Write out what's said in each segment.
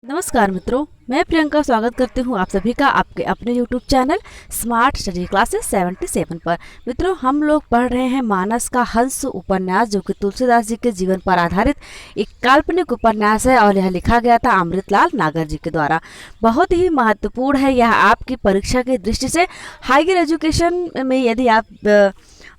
नमस्कार मित्रों, मैं प्रियंका स्वागत करती हूँ आप सभी का आपके अपने YouTube channel smart study classes 77 पर। मित्रों, हम लोग पढ़ रहे हैं मानस का हंस उपन्यास, जो कि तुलसीदास जी के जीवन पर आधारित एक काल्पनिक उपन्यास है और यह लिखा गया था अमृतलाल नागर जी के द्वारा। बहुत ही महत्वपूर्ण है यह आपकी परीक्षा की दृष्टि से। हायर एजुकेशन में यदि आप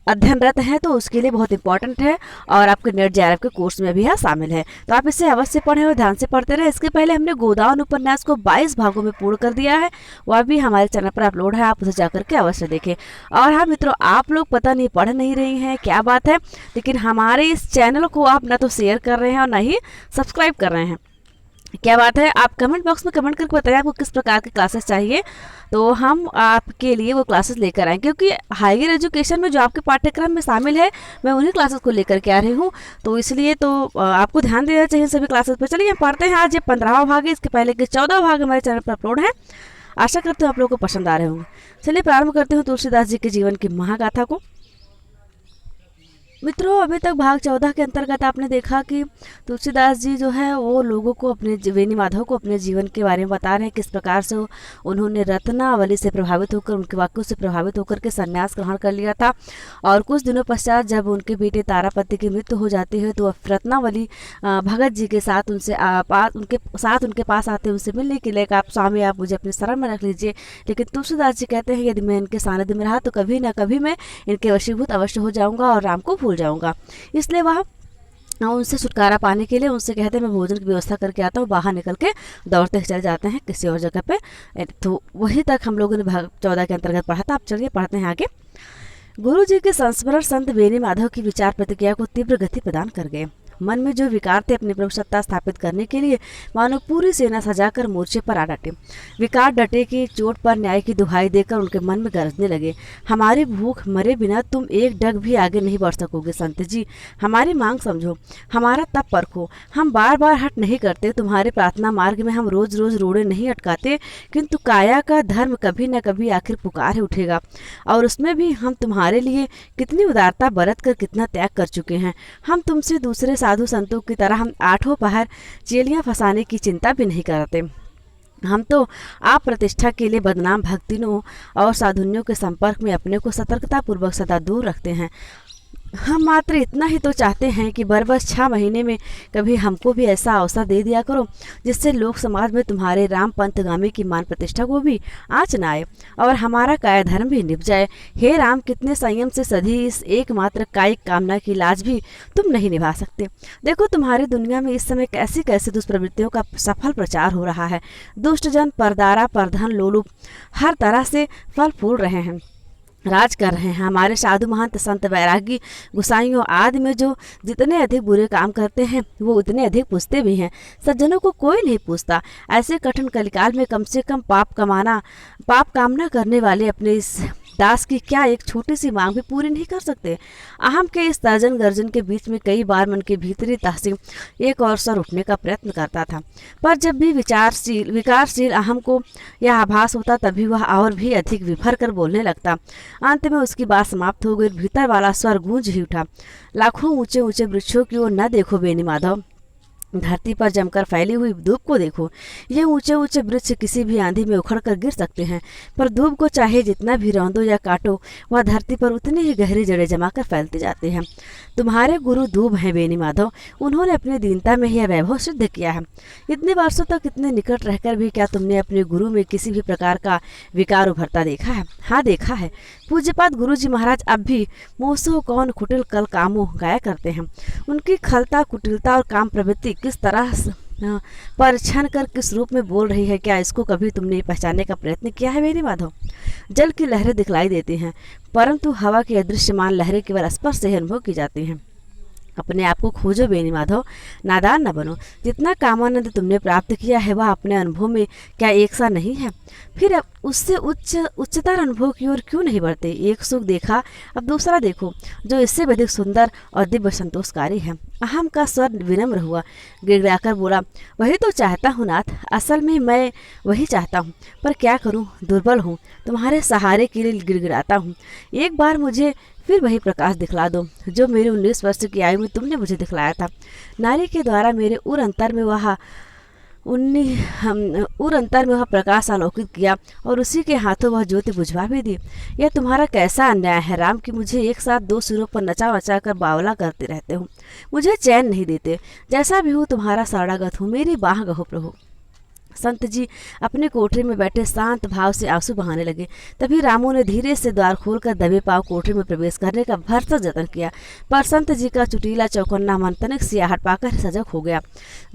अध्ययनरत हैं तो उसके लिए बहुत इंपॉर्टेंट है और आपके नेट जेआरएफ के कोर्स में भी यह शामिल है, तो आप इसे अवश्य पढ़ें और ध्यान से पढ़ते रहें। इसके पहले हमने गोदान उपन्यास को 22 भागों में पूर्ण कर दिया है, वह भी हमारे चैनल पर अपलोड है, आप उसे जाकर के अवश्य देखें। और हाँ मित्रों, आप लोग पता नहीं पढ़ नहीं रही हैं, क्या बात है, लेकिन हमारे इस चैनल को आप ना तो शेयर कर रहे हैं और ना ही सब्सक्राइब कर रहे हैं, क्या बात है। आप कमेंट बॉक्स में कमेंट करके बताइए आपको किस प्रकार की क्लासेस चाहिए, तो हम आपके लिए वो क्लासेस लेकर आएँ, क्योंकि हायर एजुकेशन में जो आपके पाठ्यक्रम में शामिल है मैं उन्हीं क्लासेस को लेकर के आ रही हूँ, तो इसलिए तो आपको ध्यान देना चाहिए सभी क्लासेस पर। चलिए हम पढ़ते हैं। आज ये 15वां भाग है, इसके पहले के 14 भाग हमारे चैनल पर अपलोड है। आशा करते हो आप लोगों को पसंद आ रहे होंगे। चलिए प्रारंभ करते हैं तुलसीदास जी के जीवन की महागाथा को। मित्रों, अभी तक भाग 14 के अंतर्गत आपने देखा कि तुलसीदास जी जो है वो लोगों को अपने वेणी माधव को अपने जीवन के बारे में बता रहे हैं, किस प्रकार से उन्होंने रत्नावली से प्रभावित होकर, उनके वाक्यों से प्रभावित होकर के संन्यास ग्रहण कर लिया था। और कुछ दिनों पश्चात जब उनके बेटे तारापति की मृत्यु हो जाती है तो रत्नावली भगत जी के साथ उनके पास आते हैं उनसे मिलने के लिए। आप स्वामी, आप मुझे अपने शरण में रख लीजिए। लेकिन तुलसीदास जी कहते हैं यदि मैं इनके सानिध्य में रहा तो कभी ना कभी मैं इनके वशीभूत अवश्य हो जाऊंगा और राम को भूल जाऊंगा। इसलिए वह उनसे छुटकारा पाने के लिए उनसे कहते हैं मैं भोजन की व्यवस्था करके आता हूँ। बाहर निकल के दौड़ते चले जाते हैं किसी और जगह पे। तो वहीं तक हम लोगों ने भाग 14 के अंतर्गत पढ़ा था। अब चलिए पढ़ते हैं आगे। गुरु जी के संस्मरण संत वेणी माधव की विचार प्रतिक्रिया को तीव्र गति प्रदान कर गए। मन में जो विकार थे अपनी प्रभु सत्ता स्थापित करने के लिए मानो पूरी सेना सजाकर मोर्चे पर आ डटे। विकार डटे की चोट पर न्याय की दुहाई देकर उनके मन में गरजने लगे। हमारी भूख मरे बिना तुम एक डग भी आगे नहीं बढ़ सकोगे संत जी, हमारी मांग समझो, हमारा तप परखो। हम बार बार हट नहीं करते, तुम्हारे प्रार्थना मार्ग में हम रोज रोज रोड़े नहीं अटकाते, किंतु काया का धर्म कभी न कभी आखिर पुकार उठेगा, और उसमें भी हम तुम्हारे लिए कितनी उदारता बरत कर कितना त्याग कर चुके हैं। हम तुमसे दूसरे साधु संतों की तरह हम 8 पहर चेलियां फंसाने की चिंता भी नहीं करते। हम तो आप प्रतिष्ठा के लिए बदनाम भक्तिनों और साधुनियों के संपर्क में अपने को सतर्कता पूर्वक सदा दूर रखते हैं। हम मात्र इतना ही तो चाहते हैं कि बरबस 6 महीने में कभी हमको भी ऐसा अवसर दे दिया करो जिससे लोक समाज में तुम्हारे राम पंथगामी की मान प्रतिष्ठा को भी आँच न आए और हमारा काया धर्म भी निभ जाए। हे राम, कितने संयम से सधी इस एकमात्र कायिक कामना की लाज भी तुम नहीं निभा सकते। देखो तुम्हारी दुनिया में इस समय कैसी कैसी दुष्प्रवृत्तियों का सफल प्रचार हो रहा है। दुष्टजन परदारा परधन लोलुप हर तरह से फल फूल रहे हैं, राज कर रहे हैं। हमारे साधु महंत संत वैरागी गुसाइयों आदि में जो जितने अधिक बुरे काम करते हैं वो उतने अधिक पूछते भी हैं। सज्जनों को कोई नहीं पूछता। ऐसे कठिन कलिकाल में कम से कम पाप कामना करने वाले अपने इस दास की क्या एक छोटी सी मांग भी पूरी नहीं कर सकते। अहम के इस तर्जन गर्जन के बीच में कई बार मन के भीतरी तहसीन एक और सर उठने का प्रयत्न करता था, पर जब भी विकारशील अहम को यह आभास होता तभी वह और भी अधिक विफर कर बोलने लगता। अंत में उसकी बात समाप्त हो गई। भीतर वाला स्वर गूंज ही उठा, लाखों ऊंचे ऊंचे वृक्षों की ओर न देखो बेनी माधव, धरती पर जमकर फैली हुई धूप को देखो। ये ऊंचे ऊंचे वृक्ष किसी भी आंधी में उखड़ कर गिर सकते हैं, पर धूप को चाहे जितना भी रौंदो या काटो वह धरती पर उतनी ही गहरी जड़ें जमाकर फैलते जाते हैं। तुम्हारे गुरु धूप हैं बेनी माधव, उन्होंने अपनी दीनता में यह वैभव सिद्ध किया है। इतने वर्षों तक इतने निकट रहकर भी क्या तुमने अपने गुरु में किसी भी प्रकार का विकार उभरता देखा है? हाँ देखा है। पूज्यपाद गुरु जी महाराज अब भी मोसो कौन कुटिल कल कामो गाया करते हैं। उनकी खलता कुटिलता और काम प्रवृत्ति किस तरह पर क्षण कर किस रूप में बोल रही है, क्या इसको कभी तुमने पहचानने का प्रयत्न किया है बेनी माधव? जल की लहरें दिखलाई देती हैं, परंतु हवा की अदृश्यमान लहरें केवल स्पर्श से अनुभव की जाती हैं। अपने आप को खोजो बेनी माधव, नादान न बनो। जितना कामानंद तुमने प्राप्त किया है वह अपने अनुभव में क्या एक सा नहीं है? फिर अब उससे उच्चतर अनुभव की ओर क्यों नहीं बढ़ते? एक सुख देखा, अब दूसरा देखो जो इससे भी अधिक सुंदर और दिव्य संतोषकारी है। अहम का स्वर विनम्र हुआ, गिड़गिड़ाकर बोला, वही तो चाहता हूँ नाथ, असल में मैं वही चाहता हूँ, पर क्या करूँ, दुर्बल हूँ, तुम्हारे सहारे के लिए गिड़गिड़ाता हूँ। एक बार मुझे फिर वही प्रकाश दिखला दो जो मेरे 19 वर्ष की आयु में तुमने मुझे दिखलाया था। नारी के द्वारा मेरे उर अंतर में वह उन्नी हम उर अंतर में वह प्रकाश आलोकित किया और उसी के हाथों वह ज्योति बुझवा भी दी। यह तुम्हारा कैसा अन्याय है राम कि मुझे एक साथ दो सिरों पर नचा नचा कर बावला करते रहते हो, मुझे चैन नहीं देते। जैसा भी हूँ तुम्हारा शरणागत हूँ, मेरी बाह गहो प्रभु। संत जी अपने कोठरी में बैठे शांत भाव से आंसू बहाने लगे। तभी रामू ने धीरे से द्वार खोलकर दबे पांव कोठरी में प्रवेश करने का भरसक जतन किया, पर संत जी का चुटीला चौकन्ना मन तनिक सियाहट पाकर सजग हो गया।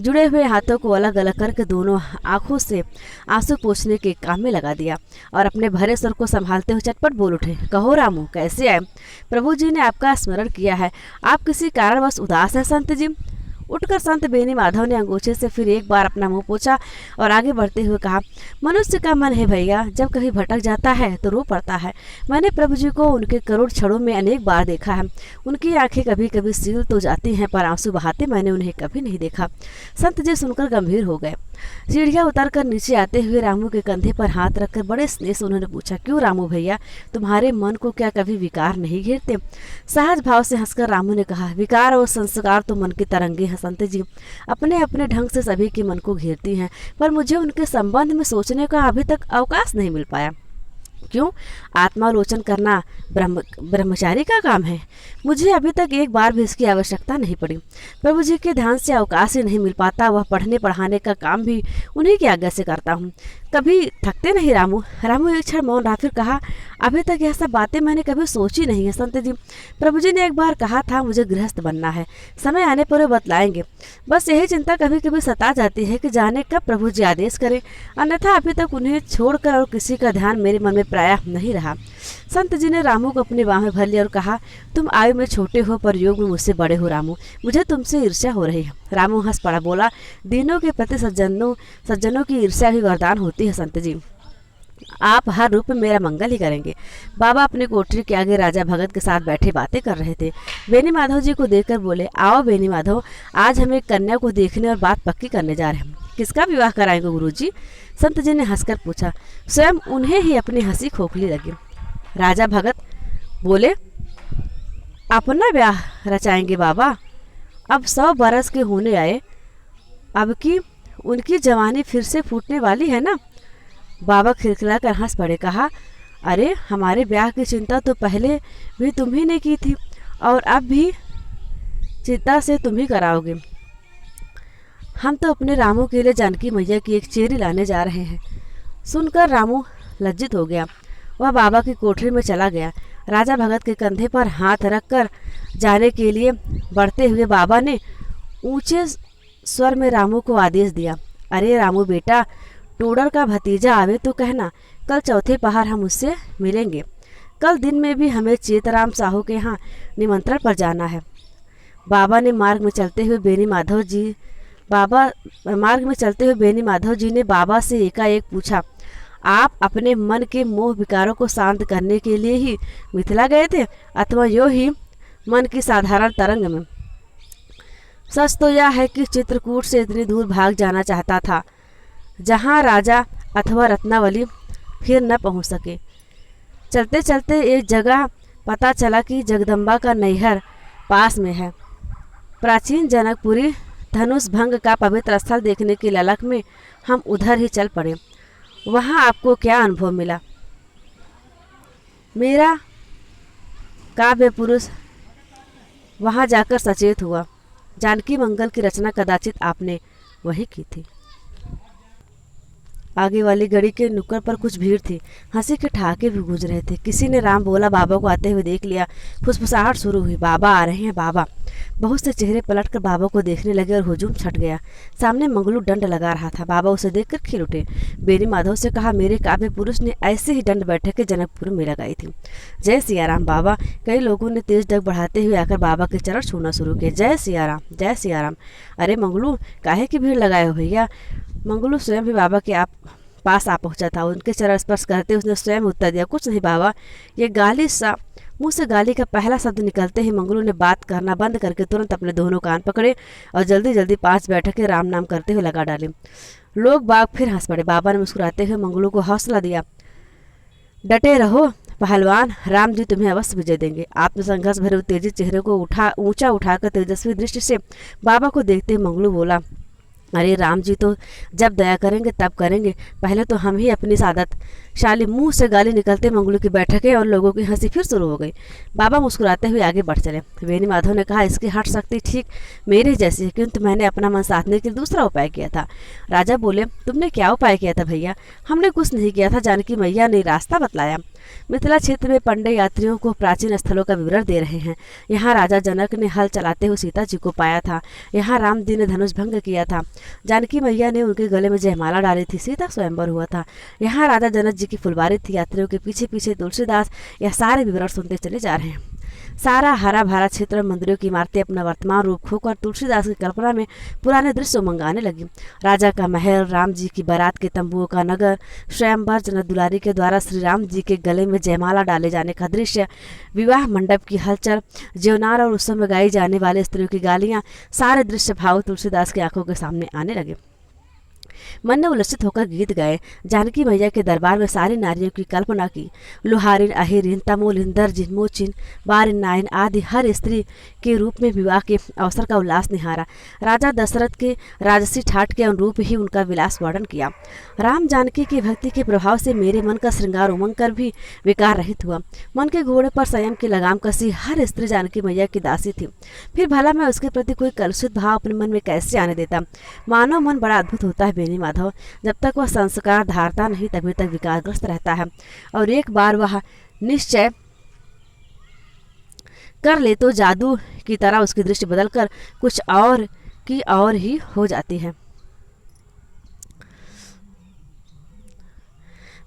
जुड़े हुए हाथों को अलग अलग करके दोनों आंखों से आंसू पोंछने के काम में लगा दिया और अपने भरे स्वर को संभालते हुए चटपट बोल उठे, कहो रामू कैसे आए? प्रभु जी ने आपका स्मरण किया है। आप किसी कारणवश उदास है संत जी? उठकर संत बेनी माधव ने अंगूठे से फिर एक बार अपना मुंह पोंछा और आगे बढ़ते हुए कहा, मनुष्य का मन है भैया, जब कहीं भटक जाता है तो रो पड़ता है। मैंने प्रभु जी को उनके करोड़ क्षणों में अनेक बार देखा है। उनकी आंखें कभी कभी सील तो जाती हैं, पर आंसू बहाते मैंने उन्हें कभी नहीं देखा। संत जी सुनकर गंभीर हो गए। सीढ़ियाँ उतरकर नीचे आते हुए रामू के कंधे पर हाथ रखकर बड़े स्नेह से उन्होंने पूछा, क्यों रामू भैया, तुम्हारे मन को क्या कभी विकार नहीं घेरते? सहज भाव से हंसकर रामू ने कहा, विकार और संस्कार तो मन की तरंगे हैं संत जी, अपने अपने ढंग से सभी के मन को घेरती हैं, पर मुझे उनके संबंध में सोचने का अभी तक अवकाश नहीं मिल पाया। क्यों? आत्मालोचन करना ब्रह्मचारी का काम है। मुझे अभी तक एक बार भी इसकी आवश्यकता नहीं पड़ी। प्रभु जी के ध्यान से अवकाश ही नहीं मिल पाता। वह पढ़ने पढ़ाने का काम भी उन्हीं की आज्ञा से करता हूँ। कभी थकते नहीं रामू? रामू एक क्षण मौन रहा, फिर कहा, अभी तक यह सब बातें मैंने कभी सोची नहीं है संत जी। प्रभु जी ने एक बार कहा था मुझे गृहस्थ बनना है, समय आने पर वे बतलाएंगे। बस यही चिंता कभी कभी सता जाती है कि जाने कब प्रभु जी आदेश करें, अन्यथा अभी तक उन्हें छोड़कर और किसी का ध्यान मेरे मन में प्रायः नहीं रहा। संत जी ने रामू को अपनी बाह में भर लिया और कहा, तुम आयु में छोटे हो पर योग में मुझसे बड़े हो रामू, मुझे तुमसे ईर्ष्या हो रही है। रामू हंस पड़ा, बोला, दीनों के प्रति सज्जनों की ईर्ष्या भी वरदान होती है संत जी, आप हर रूप में मेरा मंगल ही करेंगे। बाबा अपनी कोठरी के आगे राजा भगत के साथ बैठे बातें कर रहे थे। बेनी माधव जी को देखकर बोले, आओ बेनी माधव, आज हम एक कन्या को देखने और बात पक्की करने जा रहे हैं। किसका विवाह कराएंगे गुरुजी? संत जी ने हंसकर पूछा। स्वयं उन्हें ही अपनी हंसी खोखली लगी। राजा भगत बोले, अपना ब्याह रचाएंगे बाबा? अब 100 बरस के होने आए, अब की उनकी जवानी फिर से फूटने वाली है ना? बाबा खिलखिला कर हंस पड़े, कहा, अरे हमारे ब्याह की चिंता तो पहले भी तुम ही ने की थी और अब भी चिंता से तुम ही कराओगे। हम तो अपने रामू के लिए जानकी मैया की एक चेरी लाने जा रहे हैं। सुनकर रामू लज्जित हो गया। वह बाबा की कोठरी में चला गया। राजा भगत के कंधे पर हाथ रखकर जाने के लिए बढ़ते हुए बाबा ने ऊंचे स्वर में रामू को आदेश दिया, अरे रामू बेटा, टोडर का भतीजा आवे तो कहना, कल चौथे पहर हम उससे मिलेंगे। कल दिन में भी हमें चेतराम साहू के यहाँ निमंत्रण पर जाना है। बाबा मार्ग में चलते हुए बेनी माधव जी ने बाबा से एकाएक पूछा, आप अपने मन के मोह विकारों को शांत करने के लिए ही मिथिला गए थे अथवा यो ही मन की साधारण तरंग में? सच तो यह है कि चित्रकूट से इतनी दूर भाग जाना चाहता था जहाँ राजा अथवा रत्नावली फिर न पहुँच सके। चलते चलते एक जगह पता चला कि जगदम्बा का नैहर पास में है। प्राचीन जनकपुरी धनुष भंग का पवित्र स्थल देखने की ललक में हम उधर ही चल पड़े। वहाँ आपको क्या अनुभव मिला? मेरा काव्य पुरुष वहाँ जाकर सचेत हुआ। जानकी मंगल की रचना कदाचित आपने वही की थी। आगे वाली गड़ी के नुक्कड़ पर कुछ भीड़ थी। हंसी के ठहाके भी गूंज रहे थे। किसी ने राम बोला बाबा को आते हुए देख लिया। फुसफुसाहट शुरू हुई, बाबा आ रहे हैं बाबा। बहुत से चेहरे पलटकर बाबा को देखने लगे और हुजूम छट गया। सामने मंगलू दंड लगा रहा था। बाबा उसे देखकर खिल उठे। बेनी माधव से कहा, मेरे काव्य पुरुष ने ऐसे ही दंड बैठक के जनकपुर में लगाई थी। जय सियाराम बाबा। कई लोगों ने तेज डग बढ़ाते हुए आकर बाबा के चरण छूना शुरू किए। जय सियाराम, जय सियाराम। अरे मंगलू, काहे की भीड़ लगाए हो भैया? मंगलू स्वयं भी बाबा के पास आ पहुंचा था। उनके चरण स्पर्श करते उसने स्वयं उत्तर दिया, कुछ नहीं बाबा। ये गाली सा मुंह से गाली का पहला शब्द निकलते ही मंगलू ने बात करना बंद करके तुरंत अपने दोनों कान पकड़े और जल्दी जल्दी 5 बैठकें राम नाम करते हुए लगा डाले। लोग बाग फिर हंस पड़े। बाबा ने मुस्कुराते हुए मंगलू को हौसला दिया, डटे रहो पहलवान, राम जी तुम्हें अवश्य विजय देंगे। आत्मसंघर्ष भरे उत्तेजित चेहरे को ऊंचा उठाकर तेजस्वी दृष्टि से बाबा को देखते मंगलू बोला, अरे राम जी तो जब दया करेंगे तब करेंगे, पहले तो हम ही अपनी सादत। शाली मुंह से गाली निकलते मंगलू की बैठक है और लोगों की हंसी फिर शुरू हो गई। बाबा मुस्कुराते हुए आगे बढ़ चले। वेणी माधव ने कहा, इसकी हट शक्ति ठीक मेरे जैसी है, किंतु मैंने अपना मन साधने के लिए दूसरा उपाय किया था। राजा बोले, तुमने क्या उपाय किया था भैया? हमने कुछ नहीं किया था, जानकी मैया ने रास्ता बतलाया। मिथिला क्षेत्र में पंडे यात्रियों को प्राचीन स्थलों का विवरण दे रहे हैं। यहाँ राजा जनक ने हल चलाते हुए सीता जी को पाया था। यहाँ राम जी ने धनुष भंग किया था। जानकी मैया ने उनके गले में जयमाला डाली थी। सीता स्वयंवर हुआ था। यहाँ राजा जनक जी की फुलवारी थी। यात्रियों के पीछे पीछे तुलसीदास यह सारे विवरण सुनते चले जा रहे हैं। सारा हरा भरा क्षेत्र मंदिरों की इमारतें अपना वर्तमान रूप खोकर तुलसीदास की कल्पना में पुराने दृश्य उमंगाने लगी। राजा का महल, राम जी की बारात के तंबुओं का नगर, स्वयंवर जनक दुलारी के द्वारा श्री राम जी के गले में जयमाला डाले जाने का दृश्य, विवाह मंडप की हलचल, जेवनार और उत्सव में गाई जाने वाले स्त्रियों की गालियां, सारे दृश्य भाव तुलसीदास की आंखों के सामने आने लगे। मन ने उल्लसित होकर गीत गाए। जानकी मैया के दरबार में सारी नारियों की कल्पना की। लुहारिन, अहिरिन, तमोलिन, दर्जिन, मोचिन, बारिन, नाइन आदि हर स्त्री के रूप में विवाह के अवसर का उल्लास निहारा। राजा दशरथ के राजसी ठाट के अनुरूप ही उनका विलास वर्णन किया। राम जानकी की भक्ति के प्रभाव से मेरे मन का श्रृंगार उमंग कर भी विकार रहित हुआ। मन के घोड़े पर संयम की लगाम कसी हर स्त्री जानकी मैया की दासी थी। फिर भला मैं उसके प्रति कोई कलुषित भाव अपने मन में कैसे आने देता? मानव मन बड़ा अद्भुत होता है बेनी माधव। जब तक वह संस्कार धारता नहीं तभी तक विकारग्रस्त रहता है, और एक बार वह निश्चय कर ले तो जादू की तरह उसकी दृष्टि बदलकर कुछ और की और ही हो जाती है।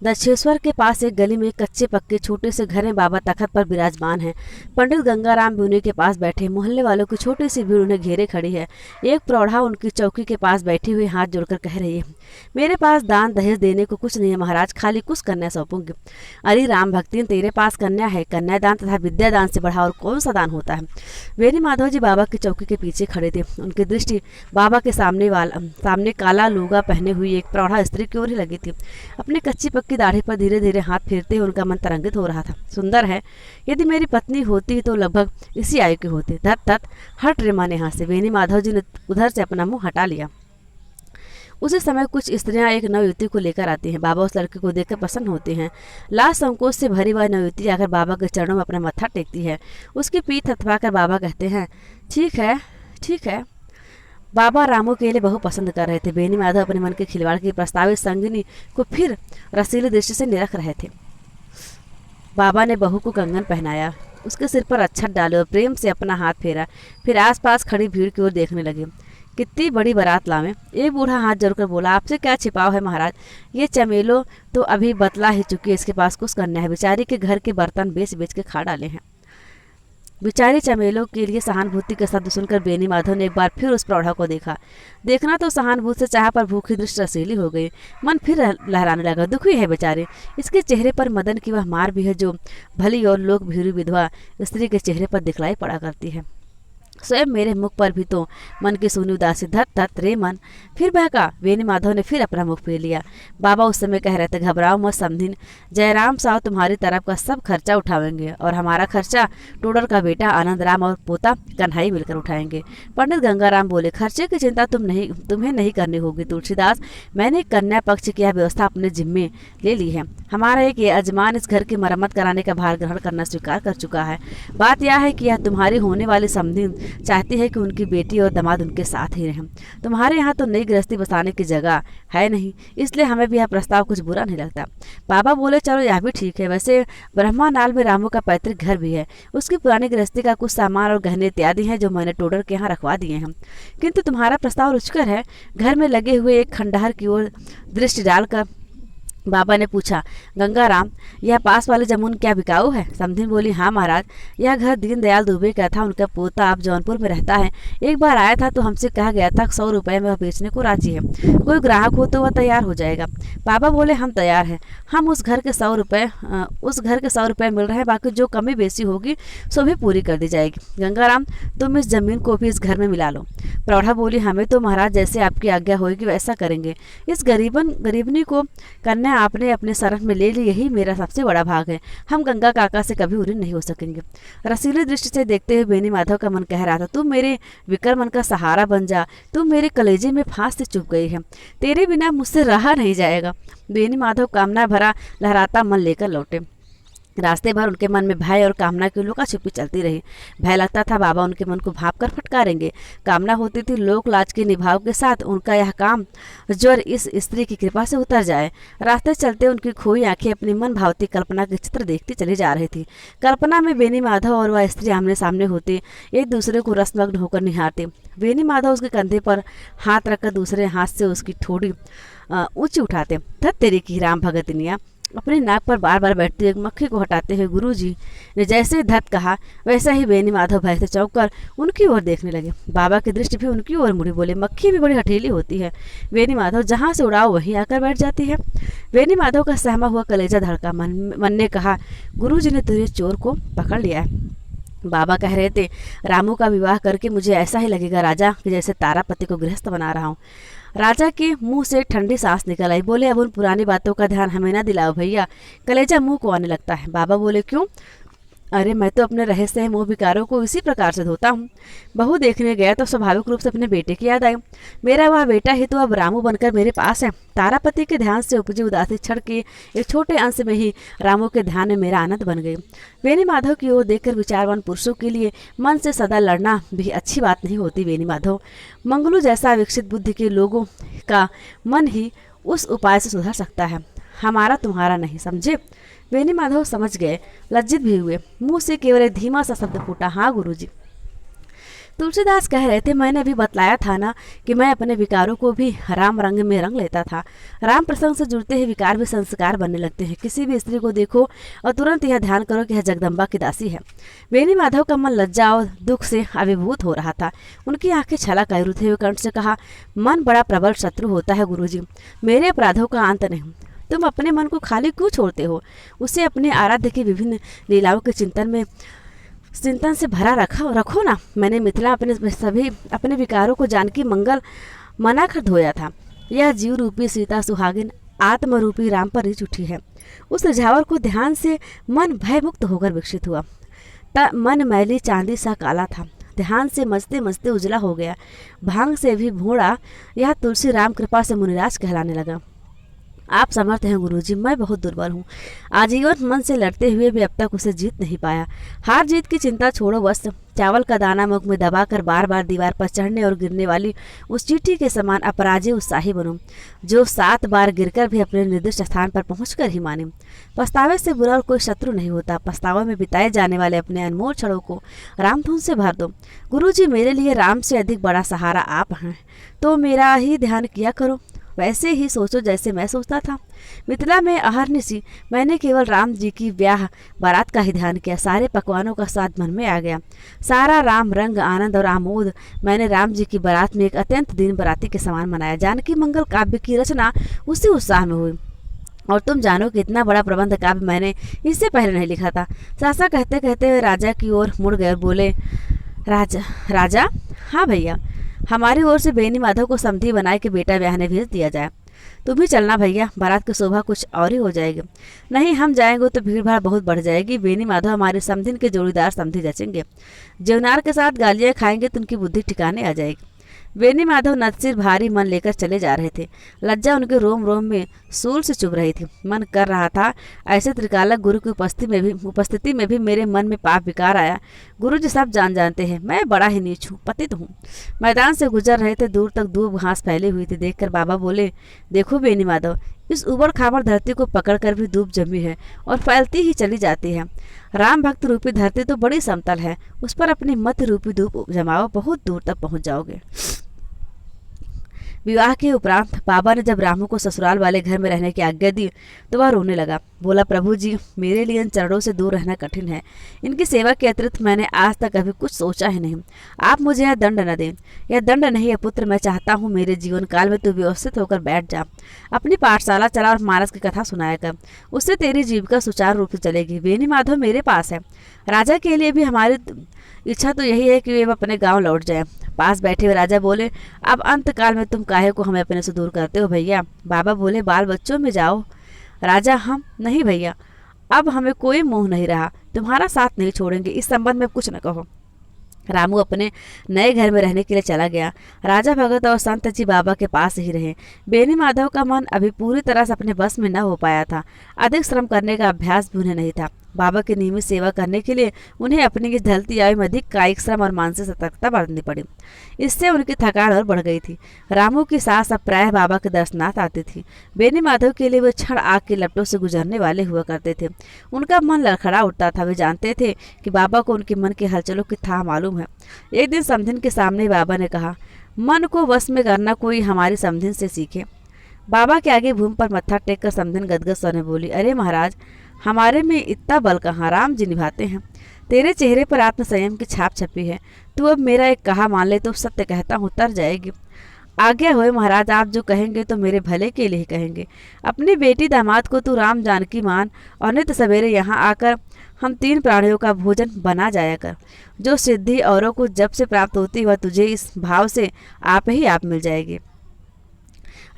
दक्षेश्वर के पास एक गली में कच्चे पक्के छोटे से घर में बाबा तखत पर विराजमान हैं। पंडित गंगाराम भी उन्हीं के पास बैठे। मोहल्ले वालों की छोटी सी भीड़ उन्हें घेरे खड़ी है। एक प्रौढ़ा उनकी चौकी के पास बैठी हुई हाथ जोड़कर कह रही है, मेरे पास दान दहेज देने को कुछ नहीं है महाराज, खाली कुछ कन्या सौंपूंगी। अरे राम भक्ति, तेरे पास कन्या है, कन्यादान तथा विद्यादान से बढ़ा और कौन सा दान होता है? वेणी माधव जी बाबा की चौकी के पीछे खड़े थे। उनकी दृष्टि बाबा के सामने काला लूगा पहने हुई एक प्रौढ़ा स्त्री की ओर ही लगी थी। अपनी कच्ची की दाढ़ी पर धीरे धीरे हाथ फेरते हुए उनका मन तरंगित हो रहा था। सुंदर है, यदि मेरी पत्नी होती तो लगभग इसी आयु के होते। धत धत, हट रे माने यहाँ से। वेणी माधव जी ने उधर से अपना मुंह हटा लिया। उसी समय कुछ स्त्रियां एक नवयुवती को लेकर आती हैं। बाबा उस लड़के को देखकर प्रसन्न होते हैं। लाज संकोच से भरी वह नवयुवती आकर बाबा के चरणों में अपना मत्था टेकती है। उसकी पीठ थपथपाकर बाबा कहते हैं, ठीक है ठीक है। बाबा रामू के लिए बहु पसंद कर रहे थे। बेनी माधव अपने मन के खिलवाड़ की प्रस्तावित संगिनी को फिर रसीली दृष्टि से निरख रहे थे। बाबा ने बहू को कंगन पहनाया, उसके सिर पर अक्षत डाले और प्रेम से अपना हाथ फेरा। फिर आसपास खड़ी भीड़ की ओर देखने लगे। कितनी बड़ी बारात लावे। एक बूढ़ा हाथ जोड़कर बोला, आपसे क्या छिपाव है महाराज? ये चमेलो तो अभी बतला ही चुकी है, इसके पास कुछ करना है। बेचारी के घर के बर्तन बेच बेच के खा डाले हैं। बेचारी चमेलों के लिए सहानुभूति के शब्द सुनकर बेनी माधव ने एक बार फिर उस प्रौढ़ा को देखा। देखना तो सहानुभूति से चाह पर भूखी दृष्टि रसीली हो गई। मन फिर लहराने लगा। दुखी है बेचारी, इसके चेहरे पर मदन की वह मार भी है जो भली और लोक भीरू विधवा स्त्री के चेहरे पर दिखलाई पड़ा करती है। स्वयं मेरे मुख पर भी तो मन की सुनी उदासी। धत धत रे मन, फिर बहका। वेणी माधव ने फिर अपना मुख फेर लिया। बाबा उस समय कह रहे थे, घबराओ मत समधिन, जयराम साहब तुम्हारी तरफ का सब खर्चा उठाएंगे और हमारा खर्चा टोडर का बेटा आनंद राम और पोता कन्हई मिलकर उठाएंगे। पंडित गंगाराम बोले, खर्चे की चिंता तुम्हें नहीं करनी होगी तुलसीदास। मैंने कन्या पक्ष की यह व्यवस्था अपने जिम्मे ले ली है। हमारा एक यजमान इस घर की मरम्मत कराने का भार ग्रहण करना स्वीकार कर चुका है। बात यह है कि यह तुम्हारी होने वाली समधिन चाहती है कि उनकी बेटी और दामाद उनके साथ ही रहें। तुम्हारे यहाँ तो नई गृहस्थी बसाने की जगह है नहीं, इसलिए हमें भी यह प्रस्ताव कुछ बुरा नहीं लगता। बाबा बोले, चलो यह भी ठीक है। वैसे ब्रह्मानाल में रामू का पैतृक घर भी है। उसकी पुरानी गृहस्थी का कुछ सामान और गहने इत्यादि हैं जो मैंने टोडर के यहाँ रखवा दिए हैं। किंतु तुम्हारा प्रस्ताव रुचिकर है। घर में लगे हुए एक खंडहर की ओर दृष्टि डालकर बाबा ने पूछा, गंगाराम, यह पास वाले जमुन क्या बिकाऊ है? समधिन बोली, हाँ महाराज, यह घर दीनदयाल दुबे का था। उनका पोता अब जौनपुर में रहता है। एक बार आया था तो हमसे कहा गया था 100 रुपये में वह बेचने को राजी है। कोई ग्राहक हो तो वह तैयार हो जाएगा। बाबा बोले, हम तैयार हैं। हम उस घर के 100 रुपये मिल रहे हैं, बाकी जो कमी बेसी होगी सो भी पूरी कर दी जाएगी। गंगाराम, तुम इस जमीन को भी इस घर में मिला लो। प्रौढ़ा बोली, हमें तो महाराज जैसे आपकी आज्ञा होगी वैसा करेंगे। इस गरीबनी को कन्या आपने अपने शरण में ले ली, यही मेरा सबसे बड़ा भाग है। हम गंगा काका से कभी उरी नहीं हो सकेंगे। रसीली दृष्टि से देखते हुए बेनी माधव का मन कह रहा था, तुम मेरे विकर मन का सहारा बन जा, तुम मेरे कलेजे में फांस से चुभ गई है, तेरे बिना मुझसे रहा नहीं जाएगा। बेनी माधव कामना भरा लहराता मन लेकर लौटे। रास्ते भर उनके मन में भय और कामना की लुका छिपी चलती रही। भय लगता था बाबा उनके मन को भाप कर फटकारेंगे। कामना होती थी लोक लाज के निभाव के साथ उनका यह काम ज्वर इस स्त्री की कृपा से उतर जाए। रास्ते चलते उनकी खोई आंखें अपनी मन भावती कल्पना के चित्र देखती चली जा रही थी। कल्पना में बेनी माधव और वह स्त्री आमने सामने होते, एक दूसरे को रसमग्न होकर निहारते। बेनी माधव उसके कंधे पर हाथ रखकर दूसरे हाथ से उसकी ठोड़ी ऊंची उठाते। धत तेरी की राम भगतनिया। अपनी नाक पर बार बार बैठती एक मक्खी को हटाते हुए गुरुजी ने जैसे धत कहा, वैसा ही बेनी माधव भय से चौंक कर उनकी ओर देखने लगे। बाबा की दृष्टि भी उनकी ओर मुड़ी। बोले, मक्खी भी बड़ी हठीली होती है बेनी माधव, जहाँ से उड़ाओ वहीं आकर बैठ जाती है। बेनी माधव का सहमा हुआ कलेजा धड़का। मन ने कहा, गुरुजी ने तुझे चोर को पकड़ लिया है। बाबा कह रहे थे, रामू का विवाह करके मुझे ऐसा ही लगेगा राजा कि जैसे तारापति को गृहस्थ बना रहा हूँ। राजा के मुंह से ठंडी सांस निकल आई। बोले, अब उन पुरानी बातों का ध्यान हमें ना दिलाओ भैया, कलेजा मुंह को आने लगता है। बाबा बोले, क्यों? अरे मैं तो अपने रहस्य मोह विकारों को इसी प्रकार से धोता हूँ। बहू देखने गया तो स्वाभाविक रूप से अपने बेटे की याद आई। मेरा वह बेटा ही तो अब रामू बनकर मेरे पास है। तारापति के ध्यान से उपजी उदासी क्षण के एक छोटे अंश में ही रामू के ध्यान में मेरा आनंद बन गई। बेनी माधव की ओर देखकर विचारवान पुरुषों के लिए मन से सदा लड़ना भी अच्छी बात नहीं होती। बेनी माधव मंगलू जैसा विकसित बुद्धि के लोगों का मन ही उस उपाय से सुधर सकता है, हमारा तुम्हारा नहीं, समझे? बेनी माधव समझ गए, लज्जित भी हुए। मुंह से केवल एक धीमा सा शब्द फूटा, हाँ गुरुजी। तुलसीदास कह रहे थे, मैंने अभी बतलाया था ना कि मैं अपने विकारों को भी राम रंग में रंग लेता था। राम प्रसंग से जुड़ते ही विकार भी संस्कार बनने लगते हैं। किसी भी स्त्री को देखो और तुरंत यह ध्यान करो कि यह जगदम्बा की दासी है। बेनी माधव का मन लज्जा और दुख से अभिभूत हो रहा था। उनकी आंखें छलक आई। रुते हुए कंठ से कहा, मन बड़ा प्रबल शत्रु होता है गुरुजी, मेरे अपराधों का अंत नहीं। तुम अपने मन को खाली क्यों छोड़ते हो? उसे अपने आराध्य की विभिन्न लीलाओं के चिंतन से भरा रखो ना। मैंने मिथिला अपने विकारों को जानकी मंगल मना कर धोया था। यह जीव रूपी सीता सुहागिन आत्म रूपी राम पर रिझ उठी है। उस रिझावर को ध्यान से मन भय मुक्त होकर विकसित हुआ। मन मैली चांदी सा काला था, ध्यान से मचते मचते उजला हो गया। भांग से भी भोड़ा यह तुलसी राम कृपा से मुनिराज कहलाने लगा। आप समर्थ हैं गुरुजी, मैं बहुत दुर्बल हूँ। आजीवन मन से लड़ते हुए भी अब तक उसे जीत नहीं पाया। हार जीत की चिंता छोड़ो, बस चावल का दाना मुख में दबाकर बार बार दीवार पर चढ़ने और गिरने वाली उस चींटी के समान अपराजय उत्साही बनो, जो 7 बार गिरकर भी अपने निर्दिष्ट स्थान पर पहुंचकर ही माने। पछतावे से बुरा और कोई शत्रु नहीं होता। पछतावे में बिताए जाने वाले अपने अनमोल क्षणों को रामधुन से भर दो। गुरुजी, मेरे लिए राम से अधिक बड़ा सहारा आप हैं, तो मेरा ही ध्यान किया करो। वैसे ही सोचो जैसे मैं सोचता था। मिथिला में अहरनिशी मैंने केवल राम जी की ब्याह बारात का ही ध्यान किया। सारे पकवानों का स्वाद मन में आ गया। सारा राम रंग आनंद और आमोद मैंने राम जी की बारात में एक अत्यंत दिन बराती के समान मनाया। जानकी मंगल काव्य की रचना उसी उत्साह में हुई। और तुम जानो कि इतना बड़ा प्रबंध काव्य मैंने इससे पहले नहीं लिखा था। सासा कहते कहते हुए राजा की ओर मुड़ गए और बोले, राजा? हाँ भैया, हमारी ओर से बेनी माधव को समधी बनाए कि बेटा ब्याहने भेज दिया जाए। तुम भी चलना भैया, बारात की शोभा कुछ और ही हो जाएगी। नहीं, हम जाएंगे तो भीड़ भाड़ बहुत बढ़ जाएगी। बेनी माधव हमारे समधिन के जोड़ीदार समधी जचेंगे। जेवनार के साथ गालियाँ खाएंगे तो उनकी बुद्धि ठिकाने आ जाएगी। बेनी माधव नतसिर भारी मन लेकर चले जा रहे थे। लज्जा उनके रोम रोम में सूल से चुभ रही थी। मन कर रहा था, ऐसे त्रिकालक गुरु की उपस्थिति में भी मेरे मन में पाप विकार आया। गुरु जी सब जानते हैं, मैं बड़ा ही नीच हूँ, पतित हूँ। मैदान से गुजर रहे थे, दूर तक दूब घास फैली हुई थी। देखकर बाबा बोले, देखो बेनी माधव, इस उबड़ खाबड़ धरती को पकड़कर भी दूब जमी है और फैलती ही चली जाती है। राम भक्त रूपी धरती तो बड़ी समतल है, उस पर अपनी मत रूपी धूप जमाओ, बहुत दूर तक पहुंच जाओगे। विवाह के उपरांत बाबा ने जब रामू को ससुराल वाले घर में रहने की आज्ञा दी तो वह रोने लगा। बोला, प्रभु जी, मेरे लिए इन चरणों से दूर रहना कठिन है। इनकी सेवा के अतिरिक्त मैंने आज तक कभी कुछ सोचा ही नहीं। आप मुझे यह दंड न दें। यह दंड नहीं है पुत्र, मैं चाहता हूँ मेरे जीवन काल में तू व्यवस्थित होकर बैठ जा। अपनी पाठशाला चला और मानस की कथा सुनाया कर, उससे तेरी जीविका सुचारू रूप से चलेगी। बेनी माधव मेरे पास है। राजा के लिए भी हमारी इच्छा तो यही है कि वे अपने गाँव लौट जाए। पास बैठे हुए राजा बोले, अब अंत काल में तुम काहे को हमें अपने से दूर करते हो भैया? बाबा बोले, बाल बच्चों में जाओ, राजा, हम नहीं भैया, अब हमें कोई मोह नहीं रहा, तुम्हारा साथ नहीं छोड़ेंगे, इस संबंध में कुछ न कहो। रामू अपने नए घर में रहने के लिए चला गया। राजा भगत और संत जी बाबा के पास ही रहे। बेनी माधव का मन अभी पूरी तरह से अपने बस में न हो पाया था। अधिक श्रम करने का अभ्यास भी उन्हें नहीं था। बाबा की नियमित सेवा करने के लिए उन्हें अपनी इस ढलती आयु में अधिक कायिक श्रम और मानसिक सतर्कता बरतनी पड़ी। इससे उनकी थकान और बढ़ गई थी। रामू की सास अब प्रायः बाबा के दर्शनार्थ आती थी। बेनी माधव के लिए वे क्षण आग के लपटों से गुजरने वाले हुआ करते थे। उनका मन लड़खड़ा उठता था। वे जानते थे कि बाबा को उनके मन की हलचलों की था मालूम है। एक दिन समधिन के सामने बाबा ने कहा, मन को वश में करना कोई हमारी समधिन से सीखे। बाबा के आगे भूमि पर मत्था टेक कर समधिन गदगद स्वर में बोली, अरे महाराज, हमारे में इतना बल कहाँ, राम जी निभाते हैं। तेरे चेहरे पर आत्म संयम की छाप छपी है। तू अब मेरा एक कहा मान ले तो सत्य कहता हूँ तर जाएगी। आज्ञा होए महाराज, आप जो कहेंगे तो मेरे भले के लिए ही कहेंगे। अपनी बेटी दामाद को तू राम जानकी मान और नित सवेरे यहाँ आकर हम 3 प्राणियों का भोजन बना जाया कर। जो सिद्धि औरों को जब से प्राप्त होती वह तुझे इस भाव से आप ही आप मिल जाएगी।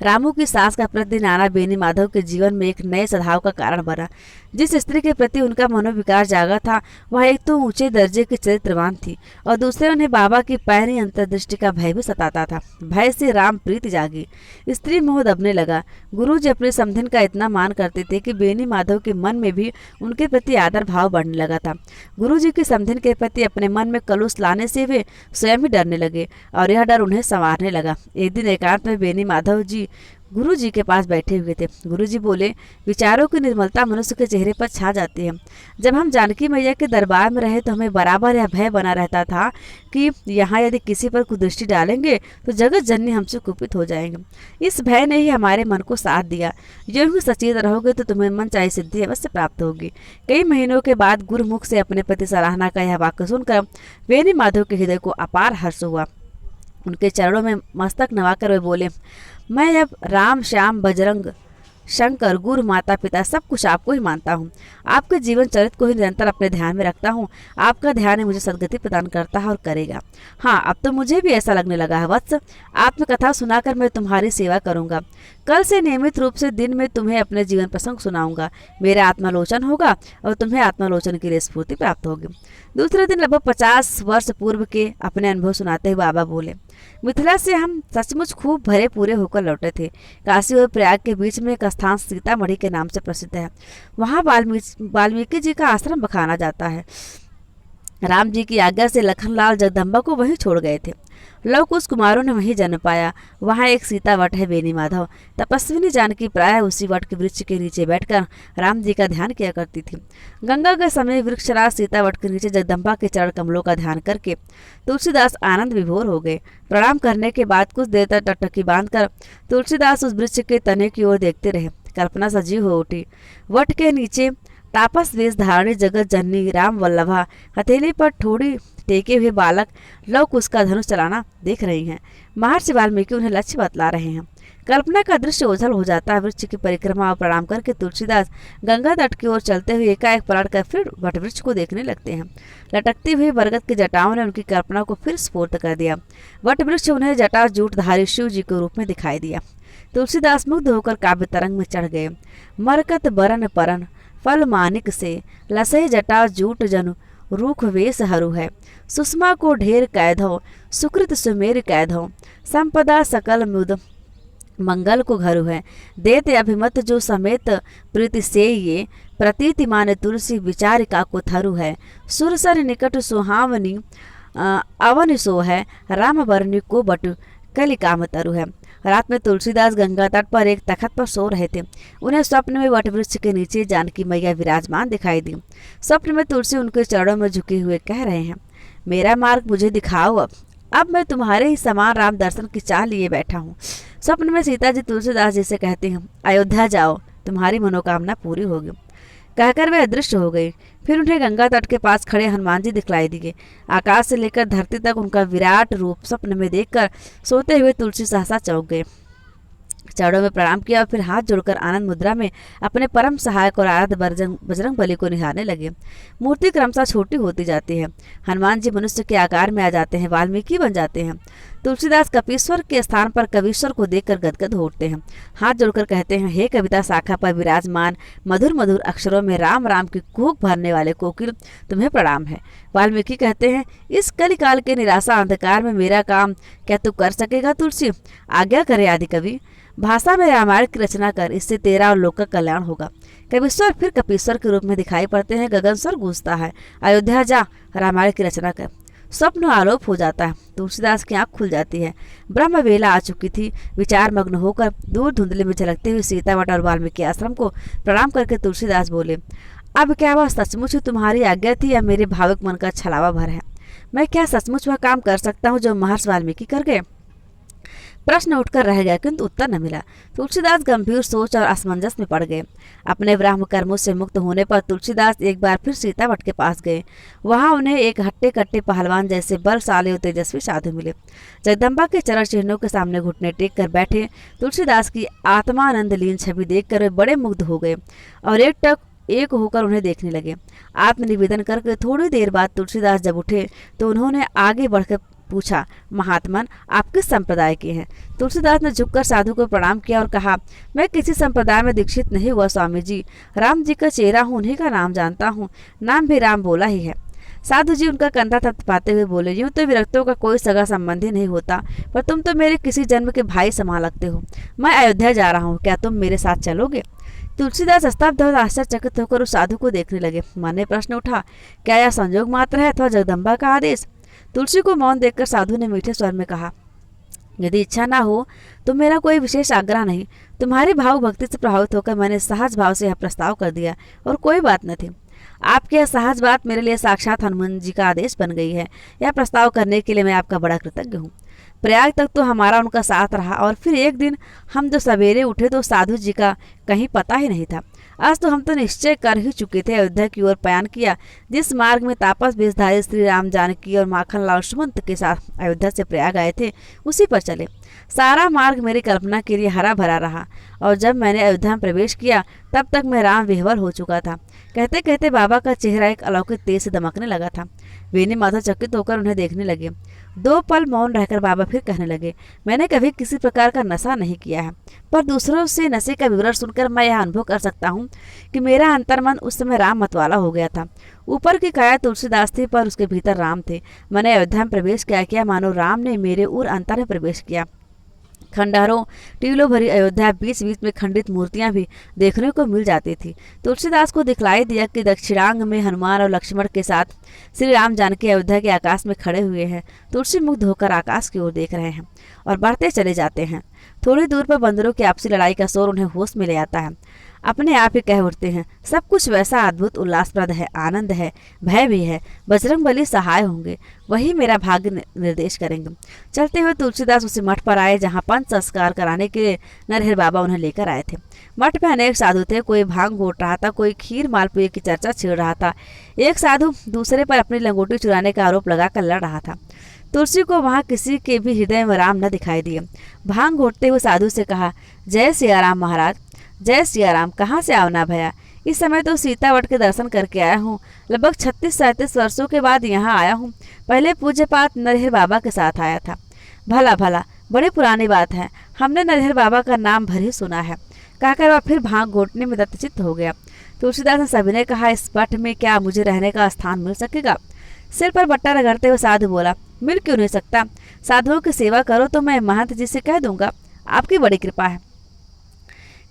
रामू की सास का प्रतिदिन आना बेनी माधव के जीवन में एक नए सद्भाव का कारण बना। जिस स्त्री के प्रति उनका मनोविकार जागा था वह एक तो ऊंचे दर्जे की चरित्रवान थी और दूसरे उन्हें बाबा की पैनी अंतर्दृष्टि का भय भी सताता था। भय से राम प्रीति जागी, स्त्री मोह दबने लगा। गुरुजी अपने समधिन का इतना मान करते थे कि बेनी माधव के मन में भी उनके प्रति आदर भाव बढ़ने लगा था। गुरुजी की समधिन के प्रति अपने मन में कलुष लाने से वे स्वयं ही डरने लगे और यह डर उन्हें संवारने लगा। एक दिन एकांत में बेनी माधव जी गुरु जी के पास बैठे हुए थे। गुरु जी बोले, विचारों की निर्मलता मनुष्य के चेहरे पर छा जाती है। जब हम जानकी मैया के दरबार में रहे तो हमें बराबर यह भय बना रहता था कि यहाँ यदि किसी पर कुदृष्टि डालेंगे तो जगत जननी हमसे कुपित हो जाएंगे। इस भय ने ही हमारे मन को साथ दिया। यूं ही सचेत रहोगे तो तुम्हें मन चाहे सिद्धि अवश्य प्राप्त होगी। कई महीनों के बाद गुरुमुख से अपने प्रति सराहना का यह वाक्य सुनकर बेनी माधव के हृदय को अपार हर्ष हुआ। उनके चरणों में मस्तक नवाकर वे बोले, मैं अब राम श्याम बजरंग शंकर गुरु माता पिता सब कुछ आपको ही मानता हूँ। आपके जीवन चरित्र को ही निरंतर अपने ध्यान में रखता हूँ। आपका ध्यान ही मुझे सदगति प्रदान करता है और करेगा। हाँ, अब तो मुझे भी ऐसा लगने लगा है वत्स, आत्मकथा सुनाकर मैं तुम्हारी सेवा करूँगा। कल से नियमित रूप से दिन में तुम्हें अपने जीवन प्रसंग सुनाऊंगा। मेरा आत्मालोचन होगा और तुम्हें आत्मालोचन के लिए स्फूर्ति प्राप्त होगी। दूसरे दिन लगभग 50 वर्ष पूर्व के अपने अनुभव सुनाते हुए बाबा बोले, मिथिला से हम सचमुच खूब भरे पूरे होकर लौटे थे। काशी और प्रयाग के बीच में एक स्थान सीतामढ़ी के नाम से प्रसिद्ध है। वहाँ वाल्मीकि जी का आश्रम बखाना जाता है। राम जी की आज्ञा से लखनलाल जगदम्बा को वहीं छोड़ गए थे। लव कुश कुमारों ने वहीं जन्म पाया। वहाँ एक सीता वट है बेनी माधव। तपस्विनी जानकी प्रायः उसी वट के वृक्ष के नीचे बैठकर राम जी का ध्यान किया करती थी। गंगा के समय वृक्षराज सीता वट के नीचे जगदम्बा के चरण कमलों का ध्यान करके तुलसीदास आनंद विभोर हो गए। प्रणाम करने के बाद कुछ देर तक टकटकी बांधकर तुलसीदास उस वृक्ष के तने की ओर देखते रहे। कल्पना सजीव हो उठी। वट के नीचे तापस वेश धारणी जगत जननी राम वल्लभा हथेली पर ठोड़ी टेके हुए बालक लव कुश का धनुष चलाना देख रही हैं। महर्षि वाल्मीकि उन्हें लक्ष्य बतला रहे हैं। कल्पना का दृश्य ओझल हो जाता है। वृक्ष की परिक्रमा और प्रणाम करके तुलसीदास गंगा तट की ओर चलते हुए एकाएक पलट कर फिर वटवृक्ष को देखने लगते हैं। लटकती हुई बरगद की जटाओं ने उनकी कल्पना को फिर स्फूर्त कर दिया। वटवृक्ष उन्हें जटा जूटधारी शिव जी के रूप में दिखाई दिया। तुलसीदास मुग्ध होकर काव्य तरंग में चढ़ गए। मरकत बरन परन फल मानिक से लसह जटा जूट जनु रूख वेश हरू है। सुषमा को ढेर कैधो सुकृत सुमेर कैधो संपदा सकल मुद मंगल को घरु है। देते अभिमत जो समेत प्रीति से ये प्रतीति मान तुलसी विचारिका को थरु है। सुरसर निकट सुहावनी अवन सो है। राम बरनी को बटु कलि काम तरु है। रात में तुलसीदास गंगा तट पर एक तखत पर सो रहे थे। उन्हें स्वप्न में वटवृक्ष के नीचे जानकी मैया विराजमान दिखाई दी। स्वप्न में तुलसी उनके चरणों में झुके हुए कह रहे हैं, मेरा मार्ग मुझे दिखाओ। अब मैं तुम्हारे ही समान राम दर्शन की चाह लिए बैठा हूँ। स्वप्न में सीता जी तुलसीदास जी से कहती हैं, अयोध्या जाओ, तुम्हारी मनोकामना पूरी होगी। कहकर वे अदृश्य हो गई। फिर उन्हें गंगा तट के पास खड़े हनुमान जी दिखलाई दिए। आकाश से लेकर धरती तक उनका विराट रूप स्वप्न में देखकर सोते हुए तुलसी सहसा चौंक गए। चरणों में प्रणाम किया और फिर हाथ जोड़कर आनंद मुद्रा में अपने परम सहायक और आराध्य बजरंग बली को निहारने लगे। मूर्ति क्रमशः छोटी होती जाती है। हनुमान जी मनुष्य के आकार में आ जाते हैं, वाल्मीकि बन जाते हैं। तुलसीदास कपीश्वर के स्थान पर कवीश्वर को देखकर गदगद हो उठते हैं। हाथ जोड़कर कहते हैं, हे कविता शाखा पर विराजमान मधुर मधुर अक्षरों में राम राम की कूक भरने वाले कोकिल, तुम्हें प्रणाम है। वाल्मीकि कहते हैं, इस कलिकाल के निराशा अंधकार में मेरा काम क्या तू कर सकेगा तुलसी? आज्ञा करे आदि कवि, भाषा में रामायण की रचना कर, इससे तेरा और लोक का कल्याण होगा। कवीश्वर फिर कपीश्वर के रूप में दिखाई पड़ते हैं। गगन स्वर गूंजता है, अयोध्या जा रामायण की रचना कर। स्वप्न आलोप हो जाता है। तुलसीदास की आंख खुल जाती है। ब्रह्म वेला आ चुकी थी। विचार मग्न होकर दूर धुंधले में झलकते हुए सीतावट और वाल्मीकि आश्रम को प्रणाम करके तुलसीदास बोले, अब क्या वह सचमुच तुम्हारी आज्ञा थी या मेरे भावुक मन का छलावा भर है? मैं क्या सचमुच वह काम कर सकता हूँ जो महर्षि वाल्मीकि कर गए? प्रश्न उठकर रह गया, किंतु उत्तर न मिला। तुलसीदास गंभीर सोच और असमंजस में पड़ गए। अपने ब्राह्म कर्मों से मुक्त होने पर तुलसीदास एक बार फिर सीतावट के पास गए। वहां उन्हें एक हट्टे कट्टे पहलवान जैसे बलशाली और तेजस्वी साधु मिले। जगदम्बा के चरण चिन्हों के सामने घुटने टेक कर बैठे तुलसीदास की आत्मानंद लीन छवि देखकर वे बड़े मुग्ध हो गए और एक होकर उन्हें देखने लगे। आत्मनिवेदन करके थोड़ी देर बाद तुलसीदास जब उठे तो उन्होंने आगे बढ़कर पूछा, महात्मन आप किस संप्रदाय के हैं? तुलसीदास ने झुककर साधु को प्रणाम किया और कहा, मैं किसी संप्रदाय में दीक्षित नहीं हुआ स्वामी जी, राम जी का चेहरा हूँ, उन्हीं का नाम जानता हूँ, नाम भी राम बोला ही है। साधु जी उनका कंधा थपथपाते हुए बोले, यूं तो विरक्तों का कोई सगा संबंधी नहीं होता, पर तुम तो मेरे किसी जन्म के भाई समान लगते हो। मैं अयोध्या जा रहा हूँ, क्या तुम मेरे साथ चलोगे? तुलसीदास स्तब्ध और आश्चर्यचकित होकर उस साधु को देखने लगे। मन में प्रश्न उठा, क्या यह संयोग मात्र है अथवा जगदम्बा का आदेश? तुलसी को मौन देखकर साधु ने मीठे स्वर में कहा, यदि इच्छा ना हो तो मेरा कोई विशेष आग्रह नहीं। तुम्हारी भाव भक्ति से प्रभावित होकर मैंने सहज भाव से यह प्रस्ताव कर दिया और कोई बात न थी। आपकी यह सहज बात मेरे लिए साक्षात हनुमान जी का आदेश बन गई है। यह प्रस्ताव करने के लिए मैं आपका बड़ा कृतज्ञ हूँ। प्रयाग तक तो हमारा उनका साथ रहा और फिर एक दिन हम जो सवेरे उठे तो साधु जी का कहीं पता ही नहीं था। आज तो हम तो निश्चय कर ही चुके थे, अयोध्या की ओर पयान किया। जिस मार्ग में तापस वेशधारी श्री राम जानकी और माखन लाल सुमंत के साथ अयोध्या से प्रयाग आए थे उसी पर चले। सारा मार्ग मेरी कल्पना के लिए हरा भरा रहा और जब मैंने अयोध्या में प्रवेश किया तब तक मैं राम विह्वल हो चुका था। कहते कहते बाबा का चेहरा एक अलौकिक तेज से दमकने लगा था। वेनी माधव चकित होकर उन्हें देखने लगे। 2 पल मौन रहकर बाबा फिर कहने लगे, मैंने कभी किसी प्रकार का नशा नहीं किया है, पर दूसरों से नशे का विवरण सुनकर मैं यह अनुभव कर सकता हूँ कि मेरा अंतर्मन उस समय राम मतवाला हो गया था। ऊपर की काया तुलसीदास थी पर उसके भीतर राम थे। मैंने अयोध्या में प्रवेश किया मानो राम ने मेरे उर अंतर में प्रवेश किया। खंडहरों टीलों भरी अयोध्या, बीच बीच में खंडित मूर्तियां भी देखने को मिल जाती थी। तुलसीदास को दिखलाई दिया कि दक्षिणांग में हनुमान और लक्ष्मण के साथ श्री राम जानकी अयोध्या के आकाश में खड़े हुए हैं। तुलसी मुग्ध होकर आकाश की ओर देख रहे हैं और बढ़ते चले जाते हैं। थोड़ी दूर पर बंदरों की आपसी लड़ाई का शोर उन्हें होश में ले आता है। अपने आप ही कह उठते हैं, सब कुछ वैसा अद्भुत उल्लासप्रद है, आनंद है, भय भी है। बजरंग बली सहाय होंगे, वही मेरा भाग्य निर्देश करेंगे। चलते हुए तुलसीदास उसी मठ पर आए जहाँ पंच संस्कार कराने के लिए नरहर बाबा उन्हें लेकर आए थे। मठ में अनेक साधु थे, कोई भांग घोट रहा था, कोई खीर मालपुए की चर्चा छेड़ रहा था। एक साधु दूसरे पर अपनी लंगोटी चुराने का आरोप लगाकर लड़ रहा था। तुलसी को वहां किसी के भी हृदय में राम न दिखाई दिए। भांग घोटते हुए साधु से कहा, जय सिया राम महाराज, जय सिया राम, कहाँ से आवना भया? इस समय तो सीतावट के दर्शन करके आया हूँ। लगभग 36-37 वर्षों के बाद यहाँ आया हूँ। पहले पूज्यपात नरहर बाबा के साथ आया था। भला भला, बड़ी पुरानी बात है, हमने नरहर बाबा का नाम भर ही सुना है। कहकर वह फिर भांग घोटने में दत्तचित्त हो गया। तुलसीदास ने सभी ने कहा, इस मठ में क्या मुझे रहने का स्थान मिल सकेगा? सिर पर बट्टा रगड़ते हुए साधु बोला, मिल क्यों नहीं सकता? साधुओं की सेवा करो तो मैं महंत जी से कह दूंगा, आपकी बड़ी कृपा है।